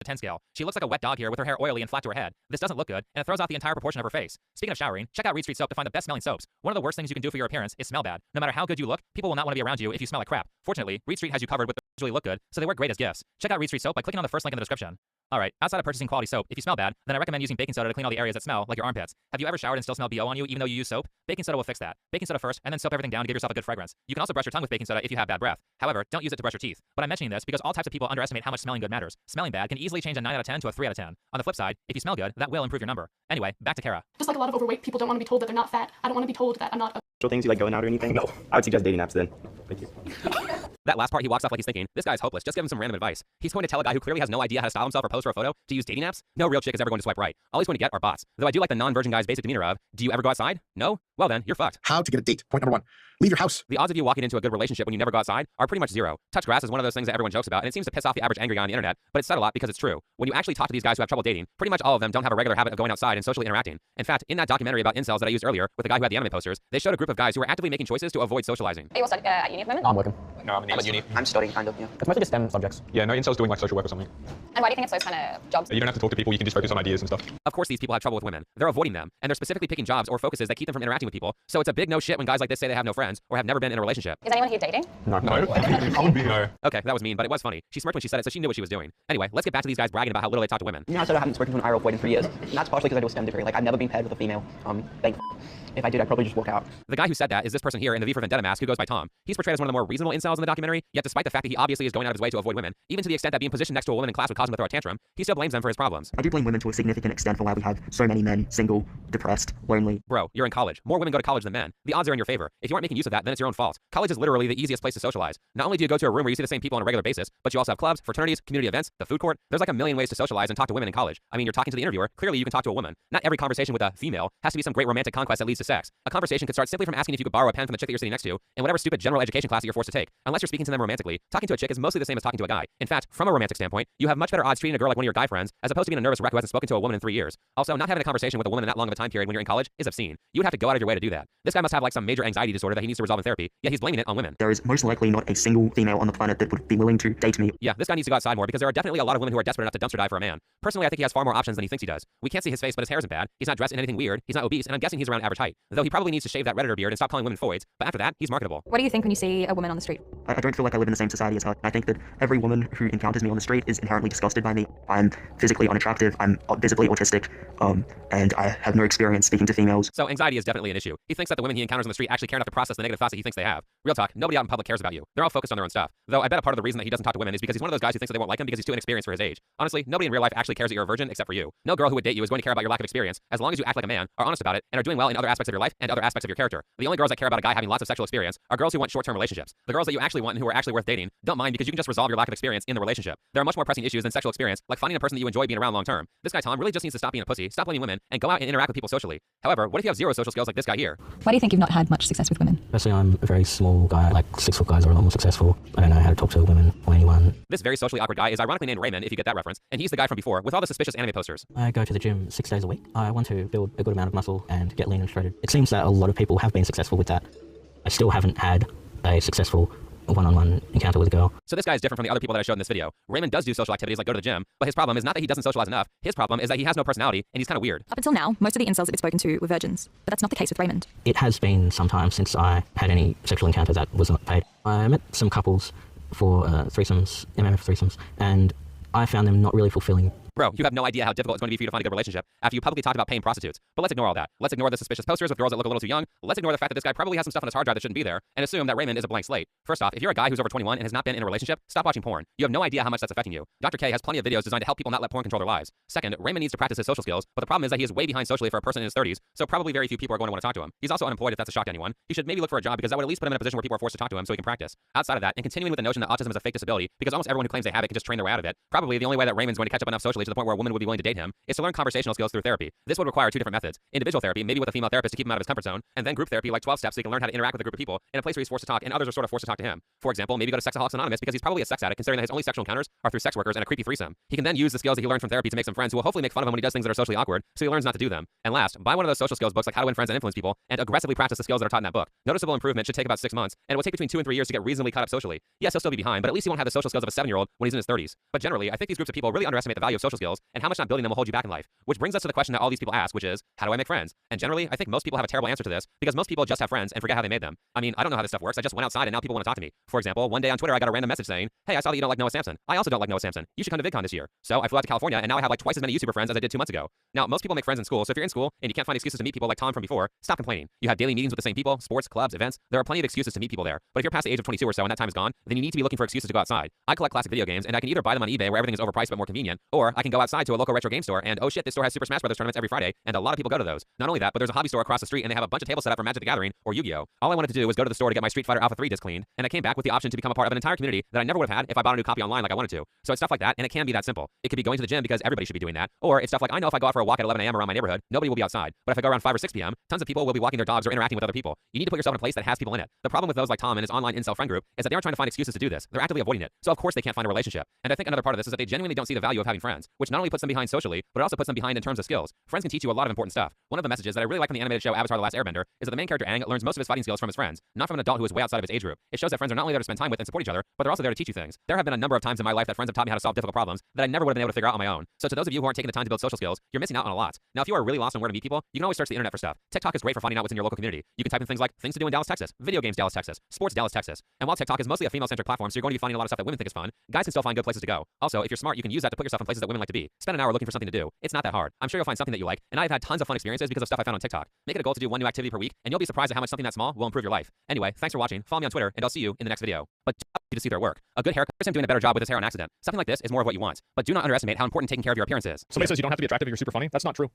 a 10 scale. She looks like a wet dog here with her hair oily and flat to her head. This doesn't look good, and it throws off the entire proportion of her face. Speaking of showering, check out Reed Street Soap to find the best smelling soaps. One of the worst things you can do for your appearance is smell bad. No matter how good you look, people will not want to be around you if you smell like crap. Fortunately, Reed Street has you covered with the usually look good, so they work great as gifts. Check out Reed Street Soap by clicking on the first link in the description. Alright, outside of purchasing quality soap, if you smell bad, then I recommend using baking soda to clean all the areas that smell, like your armpits. Have you ever showered and still smell BO on you even though you use soap? Baking soda will fix that. Baking soda first, and then soap everything down to give yourself a good fragrance. You can also brush your tongue with baking soda if you have bad breath. However, don't use it to brush your teeth. But I'm mentioning this because all types of people underestimate how much smelling good matters. Smelling bad can easily change a 9 out of 10 to a 3 out of 10. On the flip side, if you smell good, that will improve your number. Anyway, back to Kara. Just like a lot of overweight people don't want to be told that they're not fat. I don't want to be told that I'm not ugly. Things you like going out or anything? No. I would suggest dating apps then. Thank you. That last part he walks off like he's thinking, this guy's hopeless, just give him some random advice. He's going to tell a guy who clearly has no idea how to style himself or pose for a photo to use dating apps? No real chick is ever going to swipe right. All he's going to get are bots. Though I do like the non-virgin guy's basic demeanor of, do you ever go outside? No? Well then, you're fucked. How to get a date. Point number 1. Leave your house. The odds of you walking into a good relationship when you never go outside are pretty much zero. Touch grass is one of those things that everyone jokes about, and it seems to piss off the average angry guy on the internet, but it's said a lot because it's true. When you actually talk to these guys who have trouble dating, pretty much all of them don't have a regular habit of going outside and socially interacting. In fact, in that documentary about incels that I used earlier with the guy who had the anime posters, they showed a group of guys who were actively making choices to avoid socializing. Are you also at uni at the moment? No, I'm working. No, I'm at uni. I'm studying, kind of, yeah. It's mostly just STEM subjects. Yeah, no, incel's doing like social work or something. And why do you think it's those kind of jobs? You don't have to talk to people, you can just focus on ideas and stuff. Of course these people have trouble with women. They're avoiding them, and they're specifically picking jobs or focuses that keep them from interacting with people, so it's a big no shit when guys like this say they have no friends or have never been in a relationship. Is anyone here dating? No. I would be no. Okay, that was mean, but it was funny. She smirked when she said it, so she knew what she was doing. Anyway, let's get back to these guys bragging about how little they talk to women. I said I haven't spoken to an IRL boy in 3 years. And that's partially because I do a STEM degree. Like, I've never been paired with a female. If I did, I'd probably just walk out. The guy who said that is this person here in the V for Vendetta mask who goes by Tom. He's portrayed portrayed as one of the more reasonable incels in the documentary, yet despite the fact that he obviously is going out of his way to avoid women, even to the extent that being positioned next to a woman in class would cause him to throw a tantrum, he still blames them for his problems. I do blame women to a significant extent for why we have so many men single, depressed, lonely. Bro, you're in college. More women go to college than men. The odds are in your favor. If you aren't making use of that, then it's your own fault. College is literally the easiest place to socialize. Not only do you go to a room where you see the same people on a regular basis, but you also have clubs, fraternities, community events, the food court. There's like a million ways to socialize and talk to women in college. I mean, you're talking to the interviewer. Clearly, you can talk to a woman. Not every conversation with a female has to be some great romantic conquest that leads to sex. A conversation could start simply from asking if you could borrow a pen from the chick that you're sitting next to in whatever stupid general education class that you're forced to take. Unless you're speaking to them romantically, talking to a chick is mostly the same as talking to a guy. In fact, from a romantic standpoint, you have much better odds treating a girl like one of your guy friends as opposed to being a nervous wreck who hasn't spoken to a woman in 3 years. Also, not having a conversation with a woman in that long of a time period when you're in college is obscene. You would have to go out of your way to do that. This guy must have like some major anxiety disorder that he needs to resolve in therapy, yet he's blaming it on women. There is most likely not a single female on the planet that would be willing to date me. Yeah, this guy needs to go outside more because there are definitely a lot of women who are desperate enough to dumpster dive for a man. Personally, I think he has far more options than he thinks he does. We can't see his face, but his hair isn't bad. He's not dressed in anything weird. He's not obese, and I'm guessing he's around average height. Though he probably needs to shave that Redditor beard and stop calling women foids, but after that, he's marketable. What do you think when you see a woman on the street? I don't feel like I live in the same society as her. I think that every woman who encounters me on the street is inherently disgusted by me. I'm physically unattractive, I'm visibly autistic, and I have no experience speaking to females. So anxiety is definitely an issue. He thinks that the women he encounters on the street actually care enough to process the negative thoughts that he thinks they have. Real talk, nobody out in public cares about you. They're all focused on their own stuff. Though I bet a part of the reason that he doesn't talk to women is because he's one of those guys who thinks that they won't like him because he's too inexperienced for his age. Honestly, nobody in real life actually cares that you're a virgin except for you. No girl who would date you is going to care about your lack of experience as long as you act like a man, are honest about it, and are doing well in other aspects of your life and other aspects of your character. The only girls that care about a guy having lots of sexual experience are girls who want short-term relationships. The girls that you actually want and who are actually worth dating don't mind because you can just resolve your lack of experience in the relationship. There are much more pressing issues than sexual experience, like finding a person that you enjoy being around long term. This guy Tom really just needs to stop being a pussy, stop blaming women, and go out and interact with people socially. However, what if you have zero social skills like this guy here? Why do you think you've not had much success with women? Personally, I'm a very small guy. Like 6 foot guys are a lot more successful. I don't know how to talk to women or anyone. This very socially awkward guy is ironically named Raymond, if you get that reference, and he's the guy from before with all the suspicious anime posters. I go to the gym 6 days a week. I want to build a good amount of muscle and get lean and shredded. It seems that a lot of people have been successful with that. I still haven't had a successful one-on-one encounter with a girl. So this guy is different from the other people that I showed in this video. Raymond does do social activities like go to the gym, but his problem is not that he doesn't socialize enough. His problem is that he has no personality and he's kind of weird. Up until now, most of the incels that we've spoken to were virgins, but that's not the case with Raymond. It has been some time since I had any sexual encounter that was not paid. I met some couples for threesomes, MMF threesomes, and I found them not really fulfilling. Bro, you have no idea how difficult it's going to be for you to find a good relationship after you publicly talked about paying prostitutes. But let's ignore all that. Let's ignore the suspicious posters with girls that look a little too young. Let's ignore the fact that this guy probably has some stuff on his hard drive that shouldn't be there, and assume that Raymond is a blank slate. First off, if you're a guy who's over 21 and has not been in a relationship, stop watching porn. You have no idea how much that's affecting you. Dr. K has plenty of videos designed to help people not let porn control their lives. Second, Raymond needs to practice his social skills, but the problem is that he is way behind socially for a person in his 30s, so probably very few people are going to want to talk to him. He's also unemployed if that's a shock to anyone. He should maybe look for a job because that would at least put him in a position where people are forced to talk to him so he can practice. Outside of that, and continuing with the notion that autism is a fake disability, because almost everyone who claims they have it can just train their way out of it, probably the only way that Raymond's going to catch up enough socially to the point where a woman would be willing to date him is to learn conversational skills through therapy. This would require 2 different methods. Individual therapy, maybe with a female therapist to keep him out of his comfort zone, and then group therapy like 12 steps so he can learn how to interact with a group of people in a place where he's forced to talk and others are sort of forced to talk to him. For example, maybe go to Sexaholics Anonymous because he's probably a sex addict considering that his only sexual encounters are through sex workers and a creepy threesome. He can then use the skills that he learned from therapy to make some friends who will hopefully make fun of him when he does things that are socially awkward, so he learns not to do them. And last, buy one of those social skills books like How to Win Friends and Influence People and aggressively practice the skills that are taught in that book. Noticeable improvement should take about 6 months, and it will take between 2 and 3 years to get reasonably caught up socially. Yes, he'll still be behind, but at least he won't have the social skills of a 7-year-old when he's in his 30s. But generally, I think these groups of people really underestimate the value of social skills and how much not building them will hold you back in life. Which brings us to the question that all these people ask, which is, how do I make friends? And generally, I think most people have a terrible answer to this because most people just have friends and forget how they made them. I mean, I don't know how this stuff works. I just went outside and now people want to talk to me. For example, one day on Twitter, I got a random message saying, hey, I saw that you don't like Noah Samsen. I also don't like Noah Samsen. You should come to VidCon this year. So I flew out to California and now I have like twice as many YouTuber friends as I did 2 months ago. Now, most people make friends in school, so if you're in school and you can't find excuses to meet people like Tom from before, stop complaining. You have daily meetings with the same people, sports, clubs, events. There are plenty of excuses to meet people there. But if you're past the age of 22 or so and that time is gone, then you need to be looking for excuses to go outside. I collect classic video games and I can either buy them on eBay where everything is overpriced but more convenient, or I can go outside to a local retro game store and oh shit, this store has Super Smash Bros. Tournaments every Friday, and a lot of people go to those. Not only that, but there's a hobby store across the street and they have a bunch of tables set up for Magic the Gathering or Yu-Gi-Oh! All I wanted to do was go to the store to get my Street Fighter Alpha 3 disc cleaned, and I came back with the option to become a part of an entire community that I never would have had if I bought a new copy online like I wanted to. So it's stuff like that, and it can be that simple. It could be going to the gym because everybody should be doing that, or it's stuff like I know if I go out for a walk at 11 a.m. around my neighborhood, nobody will be outside. But if I go around 5 or 6 p.m., tons of people will be walking their dogs or interacting with other people. You need to put yourself in a place that has people in it. The problem with those like Tom and his online incel friend group is that they aren't trying to find excuses to do this. They're actively avoiding it. So of course they can't find a relationship. And I think another part of this is that they genuinely don't see the value of having friends, which not only puts them behind socially, but it also puts them behind in terms of skills. Friends can teach you a lot of important stuff. One of the messages that I really like from the animated show Avatar: The Last Airbender is that the main character Aang learns most of his fighting skills from his friends, not from an adult who is way outside of his age group. It shows that friends are not only there to spend time with and support each other, but they're also there to teach you things. There have been a number of times in my life that friends have taught me how to solve difficult problems that I never would have been able to figure out on my own. So to those of you who aren't taking the time to build social skills, you're missing out on a lot. Now, if you are really lost on where to meet people, you can always search the internet for stuff. TikTok is great for finding out what's in your local community. You can type in things like things to do in Dallas, Texas, video games Dallas, Texas, sports Dallas, Texas. And while TikTok is mostly a female-centric platform, so you're going to be finding a lot of stuff that women think is fun, guys can still find good places to go. Also, if you're smart, you can use that to put yourself in places that women like like to be. Spend an hour looking for something to do. It's not that hard. I'm sure you'll find something that you like, and I've had tons of fun experiences because of stuff I found on TikTok. Make it a goal to do one new activity per week, and you'll be surprised at how much something that small will improve your life. Anyway, thanks for watching. Follow me on Twitter, and I'll see you in the next video. But to see their work. A good haircut is him doing a better job with his hair on accident. Something like this is more of what you want. But do not underestimate how important taking care of your appearance is. Somebody says you don't have to be attractive if you're super funny. That's not true.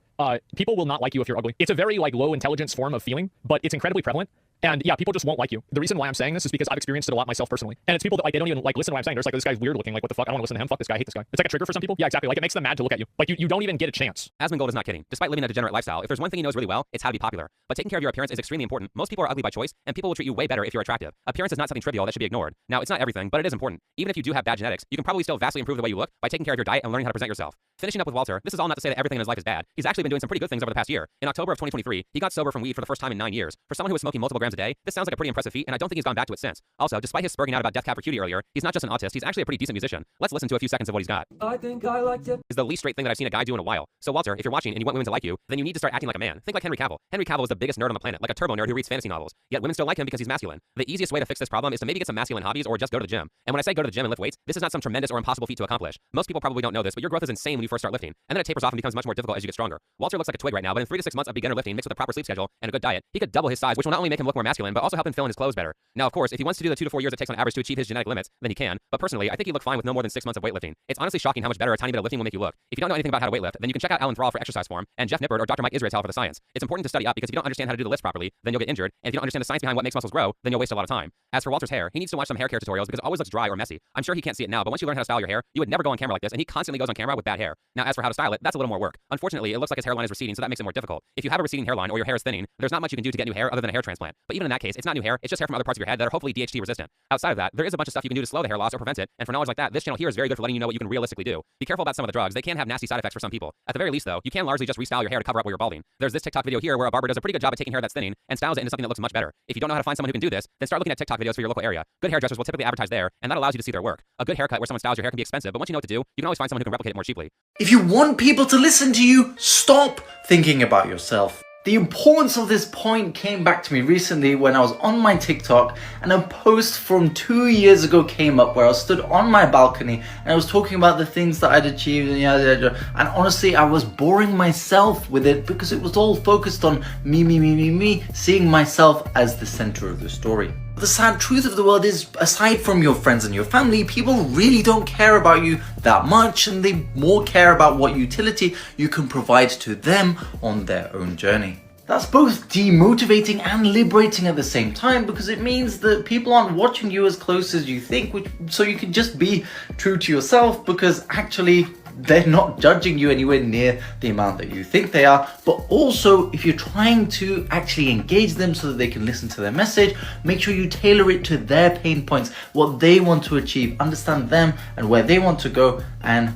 People will not like you if you're ugly. It's a very low intelligence form of feeling, but it's incredibly prevalent. And yeah, people just won't like you. The reason why I'm saying this is because I've experienced it a lot myself personally. And it's people that they don't even listen to what I'm saying. They're just like, this guy's weird looking. Like, what the fuck? I don't want to listen to him. Fuck this guy. I hate this guy. It's like a trigger for some people. Yeah, exactly. Like, it makes them mad to look at you. Like, you don't even get a chance. Asmongold is not kidding. Despite living a degenerate lifestyle, if there's one thing he knows really well, it's how to be popular. But taking care of your appearance is extremely important. Most people are ugly by choice, and people will treat you way better if you're attractive. Appearance is not something trivial that should be ignored. Now, it's not everything, but it is important. Even if you do have bad genetics, you can probably still vastly improve the way you look by taking care of your diet and learning how to present yourself. Finishing up with Walter, this is all not to say that everything in his life is bad. He's actually been doing some pretty good things over the past year. In October of 2023, he got sober from weed for the first time in 9 years. For someone who was smoking multiple grams a day, this sounds like a pretty impressive feat, and I don't think he's gone back to it since. Also, despite his spurging out about Death Cab for Cutie earlier, he's not just an autist, he's actually a pretty decent musician. Let's listen to a few seconds of what he's got. I think I liked it. Is the least straight thing that I've seen a guy do in a while. So Walter, if you're watching and you want women to like you, then you need to start acting like a man. Think like Henry Cavill. Henry Cavill is the biggest nerd on the planet, like a turbo nerd who reads fantasy novels. Yet women still like him because he's masculine. The easiest way to fix this problem is to maybe get some masculine hobbies or just go to the gym. And when I say go to the gym and lift weights, this is not some tremendous or impossible feat to accomplish. Most people probably don't know this, but your growth is insane when you first start lifting, and then it tapers off and becomes much more difficult as you get stronger. Walter looks like a twig right now, but in 3 to 6 months of beginner lifting mixed with a proper sleep schedule and a good diet, he could double his size, which will not only make him look more masculine, but also help him fill in his clothes better. Now, of course, if he wants to do the 2 to 4 years it takes on average to achieve his genetic limits, then he can. But personally, I think he'd look fine with no more than 6 months of weightlifting. It's honestly shocking how much better a tiny bit of lifting will make you look. If you don't know anything about how to weightlift, then you can check out Alan Thrall for exercise form, and Jeff Nippard or Dr. Mike Israetel for the science. It's important to study up because if you don't understand how to do the lifts properly, then you'll get injured, and if you don't understand the science behind what makes muscles grow, then you'll waste a lot of time. As for Walter's hair, he needs to watch some hair care tutorials because it always looks dry or messy. I'm sure he can't see it now, but once you learn how to style your hair, you would never go on camera like this, and he constantly goes on camera with bad hair. Now, as for how to style it, that's a little more work. Unfortunately, it looks like his hairline is receding, so that makes it more difficult. If you have a receding hairline or your hair is thinning, there's not much you can do to get new hair other than a hair transplant. But even in that case, it's not new hair, it's just hair from other parts of your head that are hopefully DHT resistant. Outside of that, there is a bunch of stuff you can do to slow the hair loss or prevent it, and for knowledge like that, this channel here is very good for letting you know what you can realistically do. Be careful about some of the drugs, they can have nasty side effects for some people. At the very least though, you can largely just restyle your hair to cover up where you're balding. There's this TikTok video here where a barber does a pretty good job at taking hair that's thinning and styles it into something that looks much better. If you don't know how to find someone who can do this, then start looking at TikTok videos for your local area. Good hairdressers will typically advertise there, and that allows you to see their work. A good haircut where someone styles your hair can be expensive, but once you know what to do, you can always find someone who can replicate it more cheaply. If you want people to listen to you, stop thinking about yourself. The importance of this point came back to me recently when I was on my TikTok and a post from 2 years ago came up where I stood on my balcony and I was talking about the things that I'd achieved and honestly I was boring myself with it because it was all focused on me, seeing myself as the center of the story. The sad truth of the world is, aside from your friends and your family, people really don't care about you that much and they more care about what utility you can provide to them on their own journey. That's both demotivating and liberating at the same time because it means that people aren't watching you as close as you think, so you can just be true to yourself because actually they're not judging you anywhere near the amount that you think they are. But also, if you're trying to actually engage them so that they can listen to their message, make sure you tailor it to their pain points, what they want to achieve, understand them and where they want to go, and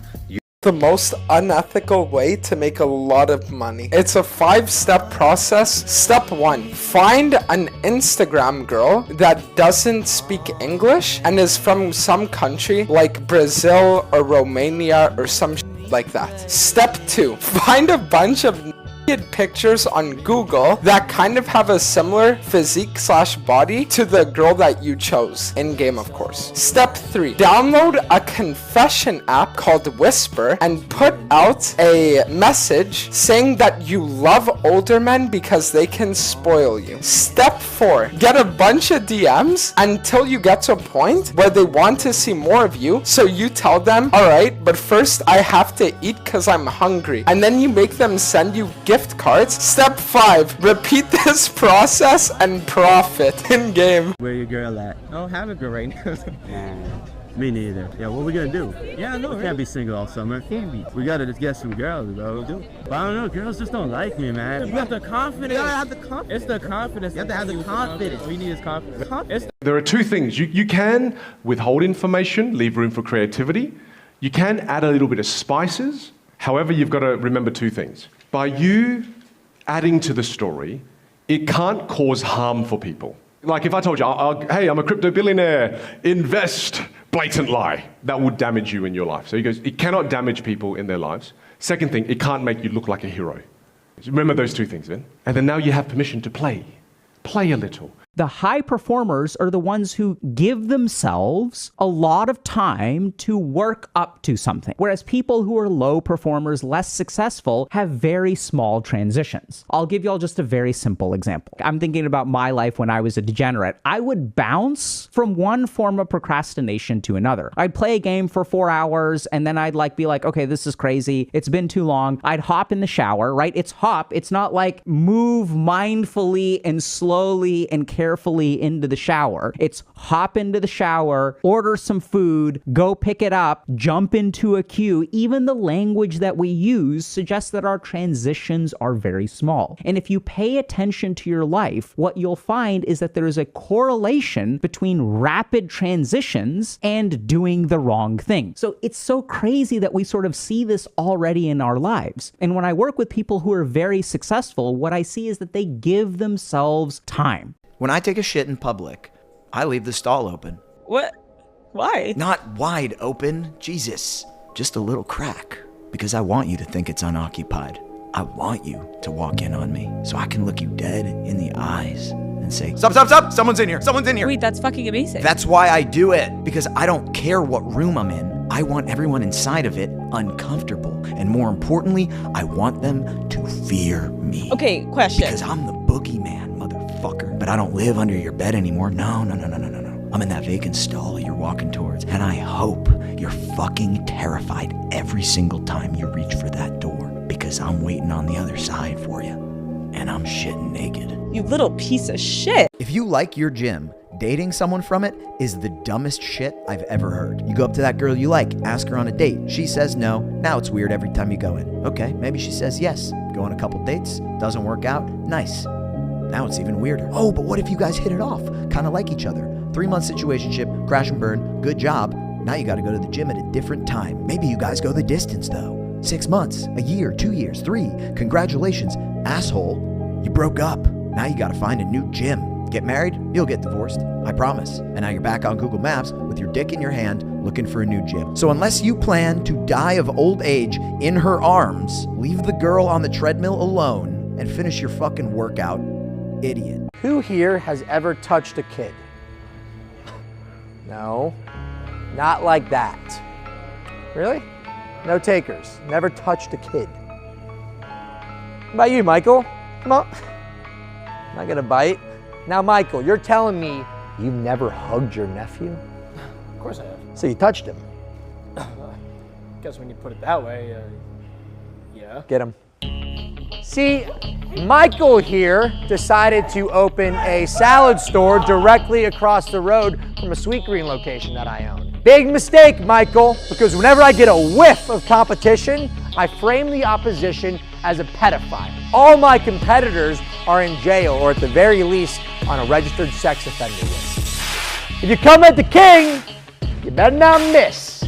the most unethical way to make a lot of money. It's a 5-step process. Step 1, find an Instagram girl that doesn't speak English and is from some country like Brazil or Romania or some like that. Step 2, find a bunch of pictures on Google that kind of have a similar physique/body to the girl that you chose, in game of course. Step 3, download a confession app called Whisper and put out a message saying that you love older men because they can spoil you. Step 4, get a bunch of DMs until you get to a point where they want to see more of you, so you tell them, alright, but first I have to eat because I'm hungry, and then you make them send you gift cards. Step 5, repeat this process and profit in game. Where your girl at? I don't have a girl right now. Me neither. Yeah, what we gonna do? Yeah, no, we can't be single all summer. Can't be. We gotta just get some girls, bro. But I don't know, girls just don't like me, man. You have the confidence. You gotta have the confidence. It's the confidence. You have to have the confidence. We need is confidence. There are two things. You can withhold information, leave room for creativity. You can add a little bit of spices. However, you've got to remember two things. By you adding to the story, it can't cause harm for people. Like if I told you, hey, I'm a crypto billionaire, invest, blatant lie, that would damage you in your life. So he goes, it cannot damage people in their lives. Second thing, it can't make you look like a hero. Remember those two things, then. And then now you have permission to play. Play a little. The high performers are the ones who give themselves a lot of time to work up to something, whereas people who are low performers, less successful, have very small transitions. I'll give y'all just a very simple example. I'm thinking about my life when I was a degenerate. I would bounce from one form of procrastination to another. I'd play a game for 4 hours and then I'd be like, okay, this is crazy. It's been too long. I'd hop in the shower, right? It's hop. It's not like move mindfully and slowly and carefully into the shower. It's hop into the shower, order some food, go pick it up, jump into a queue. Even the language that we use suggests that our transitions are very small. And if you pay attention to your life, what you'll find is that there is a correlation between rapid transitions and doing the wrong thing. So it's so crazy that we sort of see this already in our lives. And when I work with people who are very successful, what I see is that they give themselves time. When I take a shit in public, I leave the stall open. What? Why? Not wide open, Jesus. Just a little crack. Because I want you to think it's unoccupied. I want you to walk in on me so I can look you dead in the eyes and say, stop, stop, stop, someone's in here, someone's in here. Wait, that's fucking amazing. That's why I do it, because I don't care what room I'm in. I want everyone inside of it uncomfortable. And more importantly, I want them to fear me. Okay, question. Because I'm the boogeyman, motherfucker. But I don't live under your bed anymore. No. I'm in that vacant stall you're walking towards. And I hope you're fucking terrified every single time you reach for that door. Because I'm waiting on the other side for you. And I'm shitting naked. You little piece of shit. If you like your gym, dating someone from it is the dumbest shit I've ever heard. You go up to that girl you like, ask her on a date. She says no. Now it's weird every time you go in. Okay, maybe she says yes. Go on a couple dates, doesn't work out, nice. Now it's even weirder. Oh, but what if you guys hit it off? Kind of like each other. 3-month situationship, crash and burn, good job. Now you gotta go to the gym at a different time. Maybe you guys go the distance though. 6 months, a year, 2 years, 3. Congratulations, asshole. You broke up. Now you gotta find a new gym. Get married, you'll get divorced. I promise. And now you're back on Google Maps with your dick in your hand looking for a new gym. So unless you plan to die of old age in her arms, leave the girl on the treadmill alone and finish your fucking workout, idiot. Who here has ever touched a kid? No, not like that. Really? No takers. Never touched a kid. What about you, Michael? Come on. I'm not gonna bite. Now, Michael, you're telling me you've never hugged your nephew? Of course I have. So you touched him? I guess when you put it that way, yeah. Get him. See, Michael here decided to open a salad store directly across the road from a Sweetgreen location that I own. Big mistake, Michael, because whenever I get a whiff of competition, I frame the opposition as a pedophile. All my competitors are in jail, or at the very least, on a registered sex offender list. If you come at the king, you better not miss.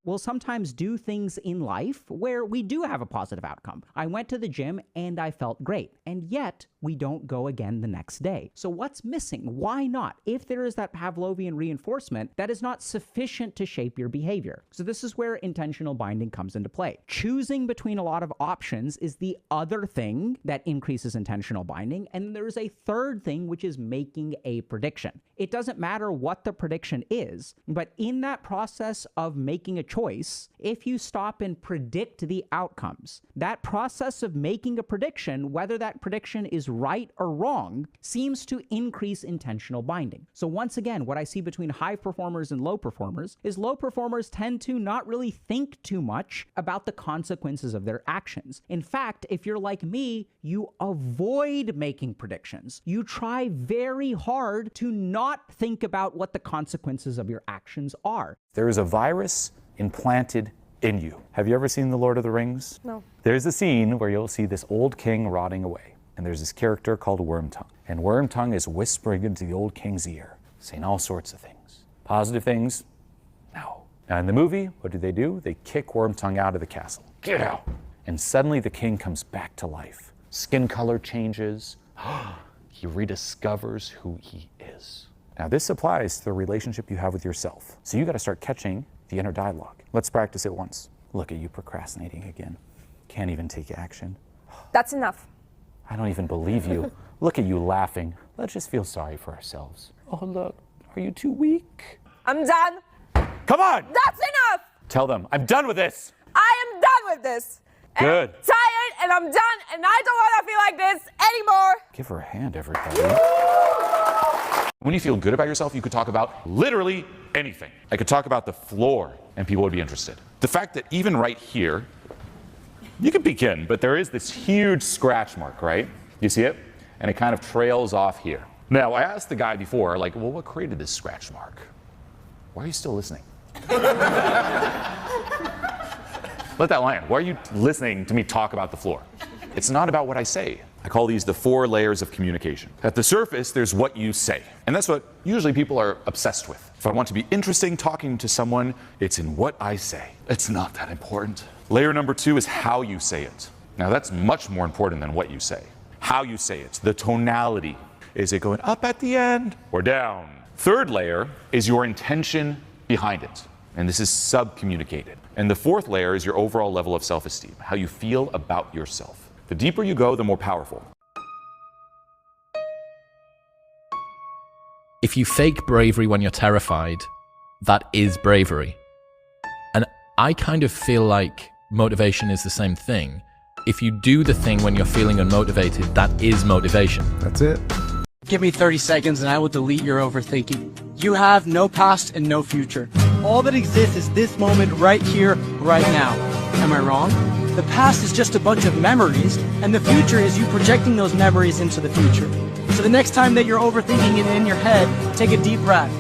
We'll sometimes do things in life where we do have a positive outcome. I went to the gym and I felt great, and yet we don't go again the next day. So what's missing? Why not? If there is that Pavlovian reinforcement, that is not sufficient to shape your behavior. So this is where intentional binding comes into play. Choosing between a lot of options is the other thing that increases intentional binding, and there's a third thing, which is making a prediction. It doesn't matter what the prediction is, but in that process of making a choice, if you stop and predict the outcomes, that process of making a prediction, whether that prediction is right or wrong, seems to increase intentional binding. So once again, what I see between high performers and low performers is low performers tend to not really think too much about the consequences of their actions. In fact, if you're like me, you avoid making predictions. You try very hard to not think about what the consequences of your actions are. There is a virus implanted in you. Have you ever seen The Lord of the Rings? No. There's a scene where you'll see this old king rotting away, and there's this character called Wormtongue. And Wormtongue is whispering into the old king's ear, saying all sorts of things. Positive things? No. Now in the movie, what do? They kick Wormtongue out of the castle. Get out! And suddenly the king comes back to life. Skin color changes. He rediscovers who he is. Now this applies to the relationship you have with yourself. So you got to start catching the inner dialogue. Let's practice it once. Look at you procrastinating again. Can't even take action. That's enough. I don't even believe you. Look at you laughing. Let's just feel sorry for ourselves. Oh, look. Are you too weak? I'm done. Come on! That's enough! Tell them, I'm done with this! I am done with this. And Good. I'm tired and I'm done and I don't want to feel like this anymore. Give her a hand, everybody. When you feel good about yourself, you could talk about literally anything. I could talk about the floor and people would be interested. The fact that even right here, you can begin, but there is this huge scratch mark, right? You see it? And it kind of trails off here. Now, I asked the guy before, like, well, what created this scratch mark? Why are you still listening? Let that land. Why are you listening to me talk about the floor? It's not about what I say. I call these the 4 layers of communication. At the surface, there's what you say. And that's what usually people are obsessed with. If I want to be interesting talking to someone, it's in what I say. It's not that important. Layer number 2 is how you say it. Now that's much more important than what you say. How you say it, the tonality. Is it going up at the end or down? Third layer is your intention behind it. And this is sub-communicated. And the 4th layer is your overall level of self-esteem, how you feel about yourself. The deeper you go, the more powerful. If you fake bravery when you're terrified, that is bravery. And I kind of feel like motivation is the same thing. If you do the thing when you're feeling unmotivated, that is motivation. That's it. Give me 30 seconds and I will delete your overthinking. You have no past and no future. All that exists is this moment right here, right now. Am I wrong? The past is just a bunch of memories, and the future is you projecting those memories into the future. So the next time that you're overthinking it in your head, take a deep breath.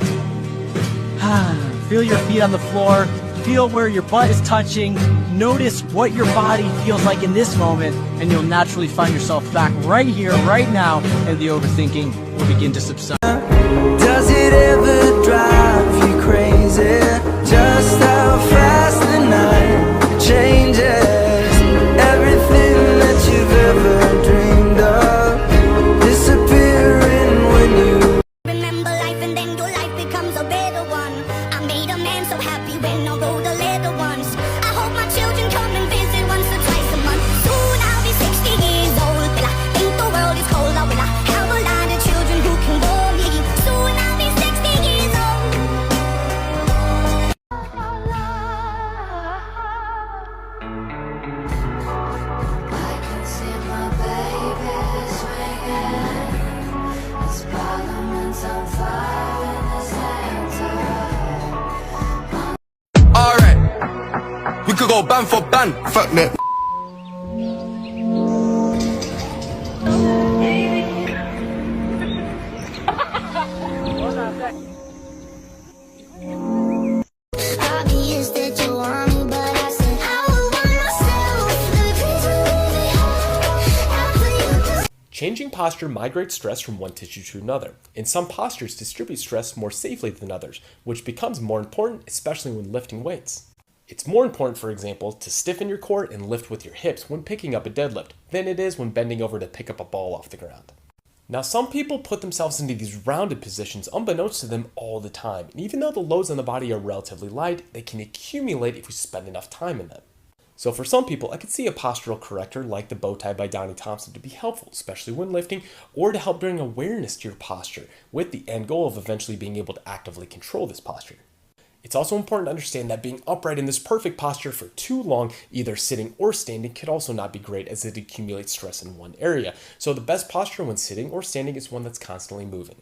Feel your feet on the floor. Feel where your butt is touching. Notice what your body feels like in this moment, and you'll naturally find yourself back right here, right now, and the overthinking will begin to subside. Does it ever drive you crazy? Just how fast the night changes. Everything that you've ever dreamed of disappearing when you remember life, and then your life becomes a better one. I made a man so happy when I wrote the letter once. I hope my children come and visit once or twice a month. Soon I'll be 60 years old. Will I think the world is cold, or will I have a lot of children who can warm me? Soon I'll be 60 years old. I can see my baby swinging. His parliament's on fire and his hands are. Alright, we could go band for band. Fuck that. Obvious that you want me, but I said I would want myself. The reason after you. Changing posture migrates stress from one tissue to another, and some postures distribute stress more safely than others, which becomes more important, especially when lifting weights. It's more important, for example, to stiffen your core and lift with your hips when picking up a deadlift than it is when bending over to pick up a ball off the ground. Now, some people put themselves into these rounded positions unbeknownst to them all the time, and even though the loads on the body are relatively light, they can accumulate if we spend enough time in them. So for some people, I could see a postural corrector like the bow tie by Donnie Thompson to be helpful, especially when lifting, or to help bring awareness to your posture, with the end goal of eventually being able to actively control this posture. It's also important to understand that being upright in this perfect posture for too long, either sitting or standing, could also not be great as it accumulates stress in one area. So the best posture when sitting or standing is one that's constantly moving.